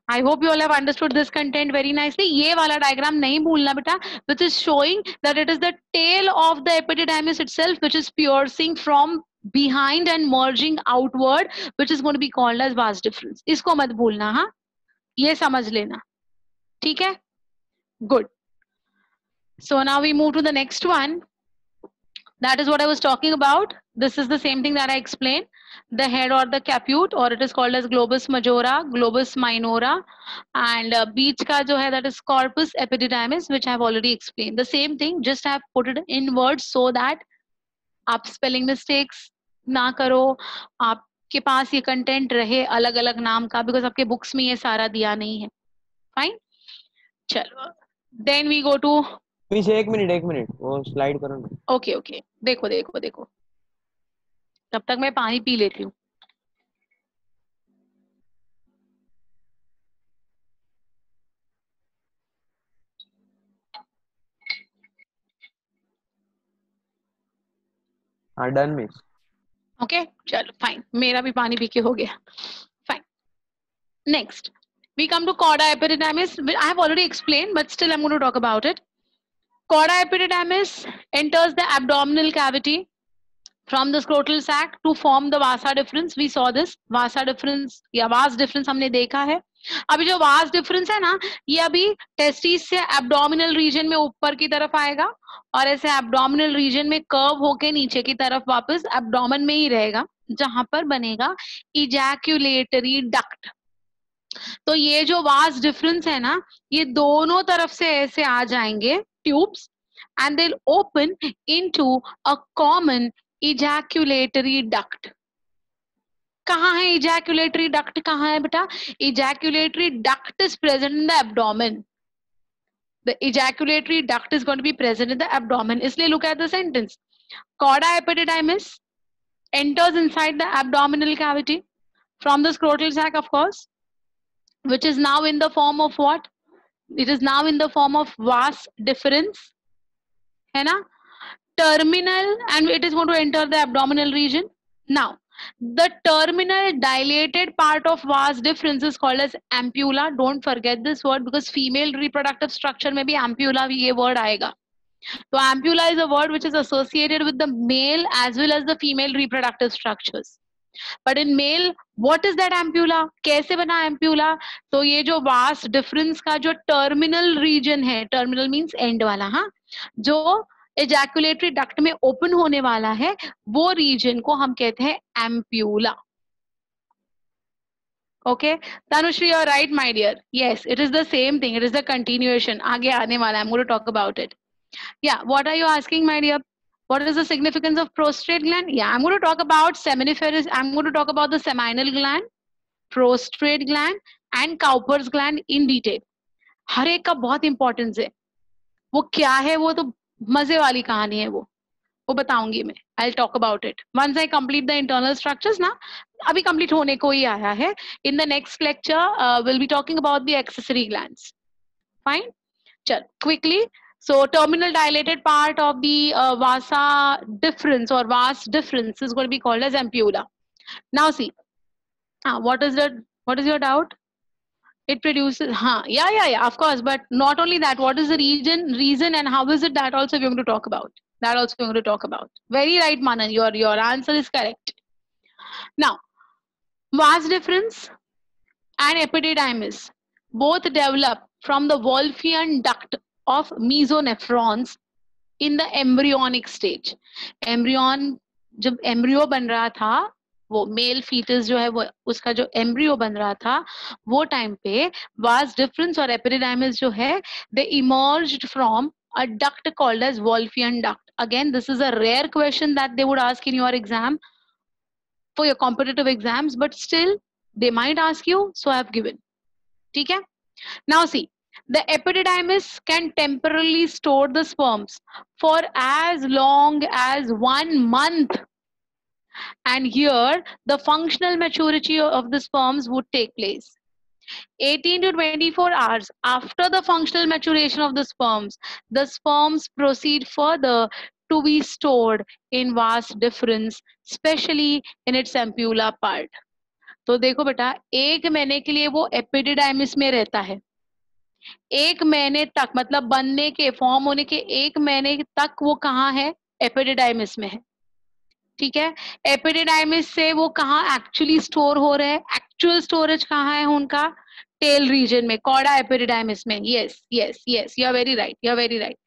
I hope you all have understood this content very nicely. ये वाला diagram नहीं भूलना बेटा, which is showing that it is the tail of the epididymis itself which is piercing from behind and merging outward, which is going to be called as vast difference. इसको मत भूलना, हाँ, ये समझ लेना, ठीक है? Good. So now we move to the next one. That is what I was talking about. This is the same thing that I explained. The head or the caput, or it is called as globus majora, globus minora, and beach ka jo hai, that is corpus epididymis, which I have already explained. The same thing, just I have put it in words so that आप spelling mistakes ना करो, आपके पास ये content रहे अलग अलग नाम का, because आपके books में ये सारा दिया नहीं है. Fine. चलो. Then we go to. पीछे एक मिनट वो स्लाइड करो ना. ओके, देखो तब तक मैं पानी पी लेती हूँ. हाँ, डन मिस. ओके, चलो फाइन, मेरा भी पानी पी के हो गया. Fine. Next we come to chorda epididymis. I have already explained, but still I'm going to talk about it. Chorda epididymis enters the abdominal cavity from the scrotal sac to form the vasa difference. We saw this vasa difference या vas difference हमने देखा है. अभी जो vas difference है ना, ये अभी testis से abdominal region में ऊपर की तरफ आएगा, और ऐसे abdominal region में curve होके नीचे की तरफ वापस abdomen में ही रहेगा, जहां पर बनेगा ejaculatory duct. तो ये जो वास डिफरेंस है ना, ये दोनों तरफ से ऐसे आ जाएंगे tubes, and they will open into a common ejaculatory duct. कहाँ है इजैक्यूलेटरी डक्ट? कहाँ है बेटा? Ejaculatory duct is present in the abdomen. The ejaculatory duct is going to be present in the abdomen. इसलिए look at the sentence. Chorda epididymis enters inside the abdominal cavity from the scrotal sac, of course, which is now in the form of what? It is now in the form of vas difference, है ना? Terminal, and it is going to enter the abdominal region. Now, the terminal dilated part of vas difference is called as ampulla. Don't forget this word, because female reproductive structure में भी ampulla भी ये word आएगा. So ampulla is a word which is associated with the male as well as the female reproductive structures. But in male, what is that ampulla? कैसे बना ampulla? तो ये जो vas difference का जो terminal region है, terminal means end वाला, हाँ, जो ejaculatory duct में open होने वाला है, वो region को हम कहते हैं ampulla. Okay, Tanushri, you're right, my dear. Yes, it is the same thing. It is the continuation. आगे आने वाला. I'm going to talk about it. Yeah, what are you asking, my dear? What is the significance of prostrate gland? Yeah, I'm going to talk about seminiferous. I'm going to talk about the seminal gland, prostrate gland, and Cowper's gland in detail. हर एक का बहुत importance है. वो क्या है, वो तो मजे वाली कहानी है, वो बताऊंगी मैं. I'll talk about it once I complete the internal structures. ना अभी complete होने को ही आया है. In the next lecture, we'll be talking about the accessory glands. Fine. चल quickly. So terminal dilated part of the vasa difference or vas difference is going to be called as ampulla. Now see, what is your doubt? It produces, yeah, of course, but not only that, what is the reason and how is it, that also we're going to talk about. Very right, Manan, your answer is correct. Now, vas difference and epididymis both develop from the Wolffian duct of mesonephrons in the embryonic stage. Embryon, जब embryo बन रहा था, वो male fetus जो है, वो उसका जो embryo बन रहा था, वो time पे vas difference और epididymis जो है, they emerged from a duct called as Wolffian duct. Again, this is a rare question that they would ask in your exam, for your competitive exams, but still they might ask you, so I have given. ठीक है? Now see, the epididymis can temporarily store the sperms for as long as 1 month. and here the functional maturity of the sperms would take place. 18 to 24 hours after the functional maturation of the sperms proceed further to be stored in vas deferens, especially in its ampulla part. तो देखो बेटा, 1 महीने के लिए वो epididymis में रहता है. 1 महीने तक, मतलब बनने के, फॉर्म होने के 1 महीने तक वो कहाँ है? एपिडिडाइमिस में है. ठीक है. एपिडिडाइमिस से वो कहाँ एक्चुअली स्टोर हो रहे हैं? एक्चुअल स्टोरेज कहाँ है उनका? टेल रीजन में, कॉर्डा एपिडिडाइमिस में. Yes yes yes, you are very right, you are very right.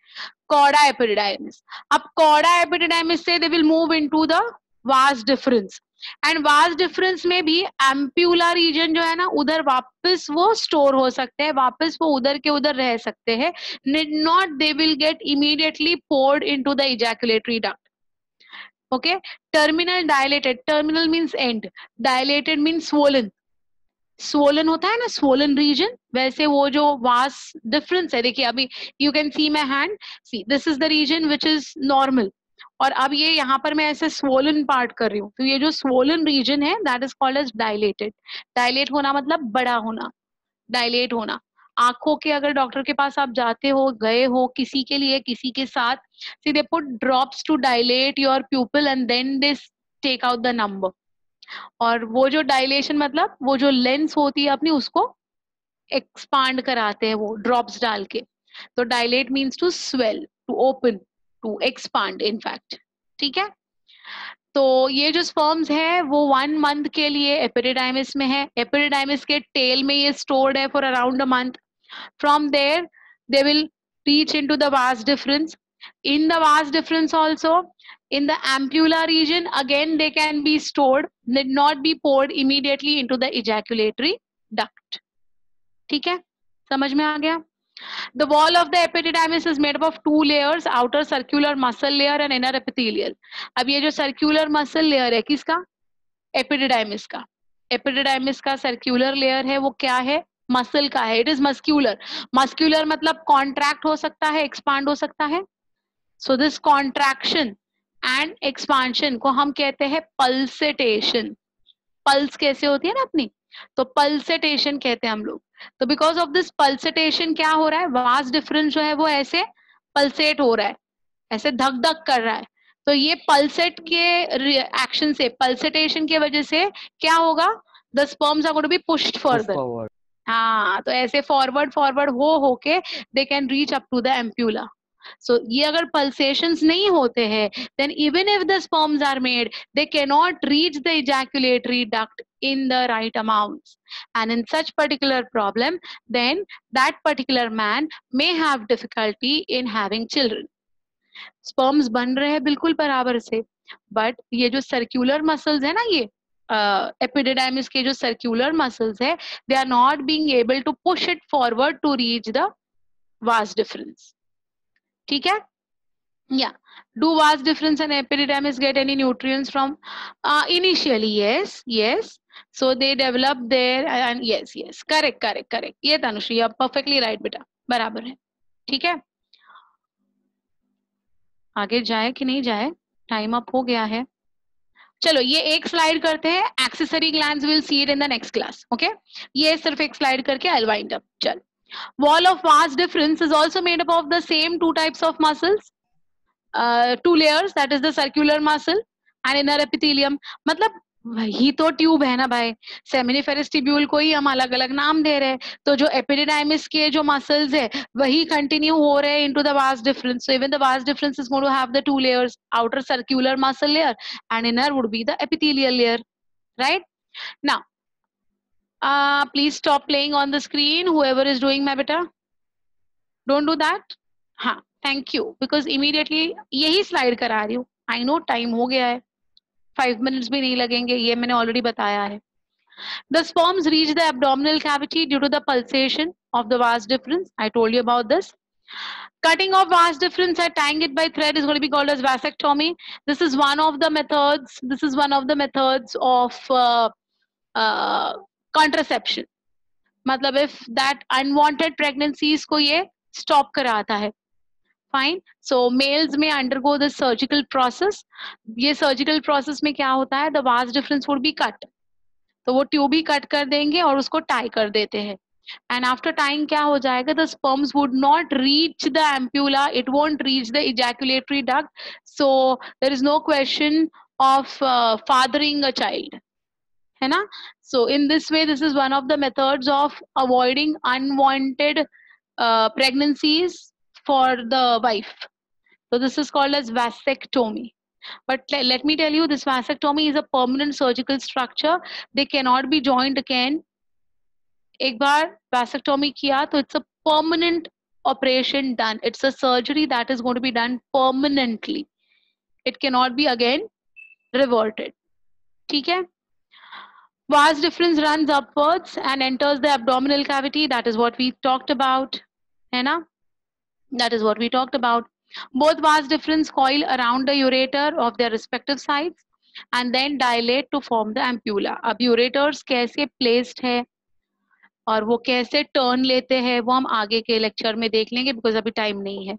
Cauda epididymis. अब कॉर्डा एपिडिडाइमिस से they will move into the vas deferens, and vas deferens में भी ampulla reason जो है ना, उधर वापस वो स्टोर हो सकते हैं, वापस वो उधर के उधर रह सकते हैं. Need not they will get immediately poured into the ejaculatory duct. Okay, terminal dilated, terminal means end, dilated means swollen. Swollen होता है ना, swollen region, वैसे वो जो vas difference है, देखिए अभी you can see my hand, see this is the region which is normal, और अब ये यहाँ पर मैं ऐसे swollen part कर रही हूँ, तो ये जो swollen region है that is called as dilated. Dilate होना मतलब बड़ा होना, dilate होना. आंखों के, अगर डॉक्टर के पास आप जाते हो, गए हो किसी के लिए, किसी के साथ, see they put drops to dilate your pupil and then they take out the number. और वो जो डायलेशन मतलब वो जो लेंस होती है अपनी, उसको एक्सपांड कराते हैं वो ड्रॉप्स डाल के. तो dilate means to swell, to open, to expand in fact. ठीक है. तो ये जो स्पर्म्स है वो 1 मंथ के लिए एपिडिडाइमिस में है. एपिडिडाइमिस के टेल में ये स्टोर्ड है for around a month. From there, they will reach into the vas deferens. In the vas deferens also, in the ampulla region, again they can be stored, need not be poured immediately into the ejaculatory duct. ठीक है, समझ में आ गया? The wall of the epididymis is made up of 2 layers, outer circular muscle layer and inner epithelial. अब ये जो circular muscle layer है किसका? Epididymis का. Epididymis का circular layer है वो क्या है? मसल का है. It is muscular. मस्क्यूलर मतलब कॉन्ट्रैक्ट हो सकता है, एक्सपांड हो सकता है. So this contraction and expansion को हम कहते हैं पल्सेटेशन. पल्स कैसे होती है ना अपनी, तो पल्सेटेशन कहते हैं हम लोग. तो बिकॉज ऑफ दिस पल्सेटेशन क्या हो रहा है, वास डिफरेंस जो है वो ऐसे पल्सेट हो रहा है, ऐसे धक धक कर रहा है. तो ये पल्सेट के एक्शन से, पल्सेटेशन की वजह से क्या होगा, the sperms are going to be pushed further. हाँ, तो ऐसे फॉरवर्ड फॉरवर्ड हो के they can reach up to the ampulla. So ये अगर पल्सेशंस नहीं होते हैं, then even if the sperms are made, they can not reach the ejaculatory duct in the right amounts, and in such particular problem, then that particular man may have difficulty in having children. Sperms बन रहे हैं बिल्कुल बराबर से, but ये जो circular muscles है ना, ये एपिडिडाइमिस के जो सर्क्यूलर मसल्स है, they are not being able to push it forward to reach the vas deferens. ठीक है. या do vas deferens and epididymis get any nutrients from? Initially yes yes. So they develop there, and yes yes, correct correct correct. ये तनुश्री आप perfectly right बेटा, बराबर है. ठीक है. आगे जाए कि नहीं जाए, टाइम अप हो गया है. चलो ये एक स्लाइड करते हैं. Accessory glands will see it in the next class. Okay, ये सिर्फ एक स्लाइड करके आई विल वाइंड अप. चल, वॉल ऑफ वास deferens is also made up of the same 2 types of muscles, 2 layers, that is the circular muscle and inner epithelium. मतलब वही तो tube है ना भाई. सेमिनिफेरस ट्यूब्यूल को ही हम अलग अलग नाम दे रहे हैं. तो जो एपिडिडाइमिस के जो मसल्स है वही कंटिन्यू हो रहे हैं into the vas deferens. So even the vas deferens is going to have the 2 layers, outer circular muscle layer and inner would be the epithelial layer. Right now, please stop playing on the screen, whoever is doing my beta. Don't do that. हाँ, thank you, because immediately यही slide करा रही हूँ. I know time हो गया है, 5 minutes भी नहीं लगेंगे, ये मैंने ऑलरेडी बताया है. The sperms reach the abdominal cavity due to the pulsation of the vas deferens. I told you about this. Cutting of vas deferens and tying it by thread is going to be called as vasectomy. This is one of the methods. This is one of the methods of contraception. मतलब if that unwanted pregnancies को ये stop कराता है. Fine. सो mails में undergo the surgical process. ये surgical process में क्या होता है, the vas difference would be cut. तो वो ट्यूब ही कट कर देंगे और उसको टाई कर देते हैं. And after tying क्या हो जाएगा, the sperms would not reach the ampulla, it won't reach the ejaculatory duct, so there is no question of fathering a child, है ना. So in this way, this is one of the methods of avoiding unwanted pregnancies for the wife. So this is called as vasectomy. But let me tell you, this vasectomy is a permanent surgical structure. They cannot be joined again. एक बार vasectomy किया तो it's a permanent operation done. It's a surgery that is going to be done permanently. It cannot be again reverted. ठीक है. Vas difference runs upwards and enters the abdominal cavity. That is what we talked about. है ना? That is what we talked about. Both vas difference coil around the ureter of their respective sides and then dilate to form the ampulla. अब ureters कैसे placed है और वो कैसे turn लेते हैं वो हम आगे के लेक्चर में देख लेंगे, बिकॉज अभी टाइम नहीं है.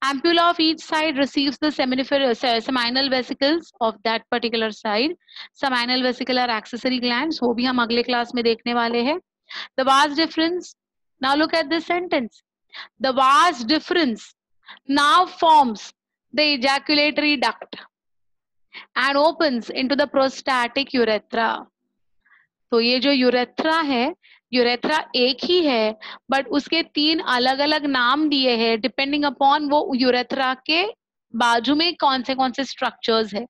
Ampulla of each side receives the seminal vesicles of that particular side. Seminal vesicle are accessory glands, वो भी हम अगले क्लास में देखने वाले हैं. The vas difference, now look at this sentence. The vas difference now forms the ejaculatory duct and opens into the prostatic urethra. तो ये जो यूरेथ्रा है, यूरेथ्रा एक ही है बट उसके 3 अलग अलग नाम दिए हैं डिपेंडिंग अपॉन वो यूरेथ्रा के बाजू में कौन से स्ट्रक्चर्स है.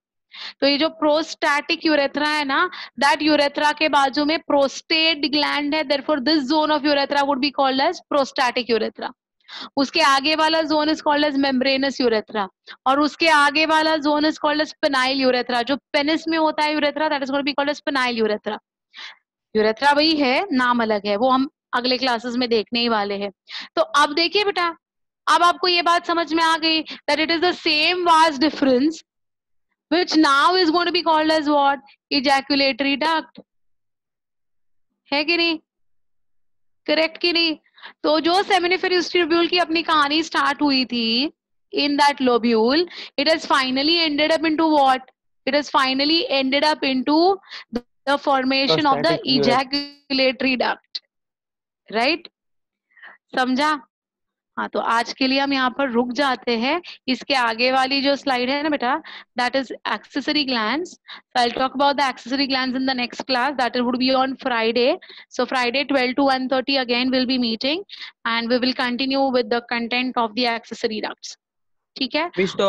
तो ये जो प्रोस्टैटिक यूरेथ्रा है ना, दैट यूरेथ्रा के बाजू में प्रोस्टेट ग्लैंड है, therefore this zone of urethra would be called as prostatic urethra. उसके आगे वाला zone is called as membranous urethra और उसके आगे वाला zone is called as penile urethra. जो पेनिस में होता है urethra, that is going to be called as penile urethra. Urethra वही है, नाम अलग है, वो हम अगले क्लासेस में देखने ही वाले हैं. तो अब देखिए बेटा, अब आपको ये बात समझ में आ गई that it is the same vas deferens which now is going to be called as what, ejaculatory duct. है कि नहीं, करेक्ट कि नहीं. तो जो सेमिनिफेरस ट्यूब्यूल की अपनी कहानी स्टार्ट हुई थी in that lobule, it has finally ended up into what, it has finally ended up into the formation of the ejaculatory duct, right? समझा. हाँ, तो आज के लिए हम यहाँ पर रुक जाते हैं. इसके आगे वाली जो स्लाइड है ना बेटा, that is accessory glands. So I'll talk about the accessory glands in the next class. That would be on Friday. So Friday 12 to 1:30 again we'll be meeting and we will continue with the content of the accessory ducts. ठीक है. तो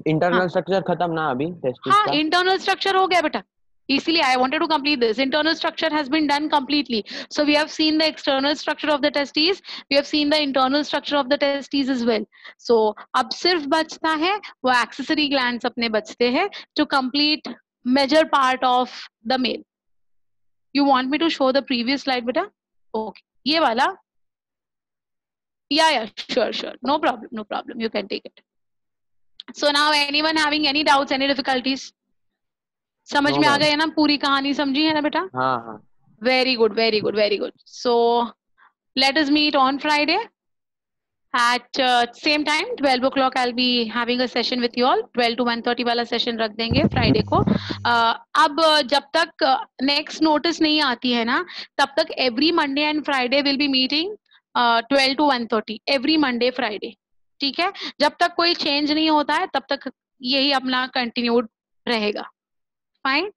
internal structure खत्म ना अभी testis हाँ, का? Internal structure हो गया बेटा, इसलिए I wanted to complete this. Internal structure has been done completely. So we have seen the external structure of the testes, we have seen the internal structure of the testes as well. So अब सिर्फ बचता है वो accessory glands अपने बचते हैं to complete major part of the male. You want me to show the previous slide बेटा? Okay, ये वाला? Yeah, sure, no problem, you can take it. So now anyone having any doubts, any difficulties? समझ में आ गए ना, पूरी कहानी समझी है ना बेटा? हाँ. Very good. So let us meet on Friday at same time 12 o'clock. I'll be having a session with you all. 12 to 1:30 वाला सेशन रख देंगे फ्राइडे को. अब जब तक नेक्स्ट नोटिस नहीं आती है ना, तब तक every Monday and Friday will be meeting 12 to 1:30 every Monday Friday. ठीक है. जब तक कोई चेंज नहीं होता है तब तक यही अपना कंटिन्यूड रहेगा. Fine.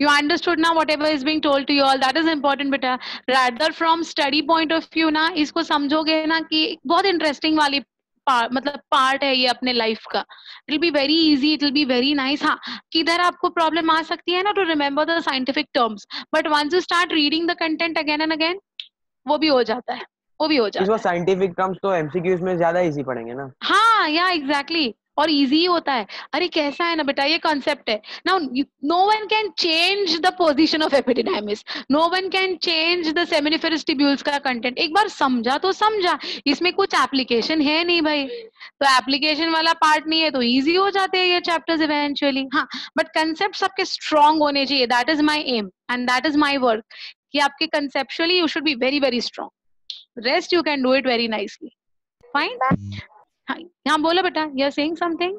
You understood now whatever is being told to you all. That is important बेटा. Rather from study point of view ना, इसको समझोगे ना कि बहुत इंटरेस्टिंग वाली मतलब पार्ट है ये अपने लाइफ का. It will be very easy, it will be very nice. हाँ, किधर आपको प्रॉब्लम आ सकती है ना, to remember the scientific terms. But once you start reading the content again and again, वो भी हो जाता है. इसको साइंटिफिक टर्म्स तो एमसीक्यूज में ज्यादा इजी पढ़ेंगे ना. हाँ, या एग्जैक्टली. और इजी होता है. अरे कैसा है ना बेटा, ये कॉन्सेप्ट है. Now no one can change the position of epididymis, no one can change the seminiferous tubules का कंटेंट. एक बार समझा तो समझा, इसमें कुछ एप्लीकेशन है नहीं भाई. तो एप्लीकेशन वाला पार्ट नहीं है तो इजी हो जाते हैं ये चैप्टर्स इवेंचुअली. हाँ, बट कंसेप्ट आपके स्ट्रॉन्ग होने चाहिए. That is my aim and that is my work कि आपके conceptually you should be very strong. Rest you can do it very nicely. Fine. हाँ बोलो बेटा, you are saying something.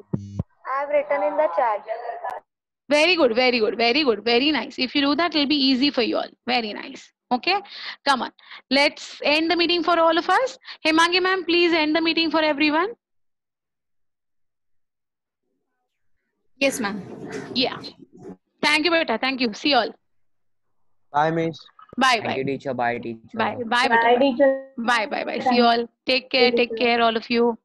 I have written in the chat. Very good, very good, very good, very nice. If you do that, it'll be easy for you all. Very nice. Okay, come on. Let's end the meeting for all of us. Hemangi ma'am, please end the meeting for everyone. Yes, ma'am. Yeah. Thank you, beta. Thank you. See you all. Bye, miss. Bye, Thank bye. you, teacher. Bye, teacher. Bye, bye, Bye, beta. teacher. Bye, bye, bye. See you all. Take care, all of you.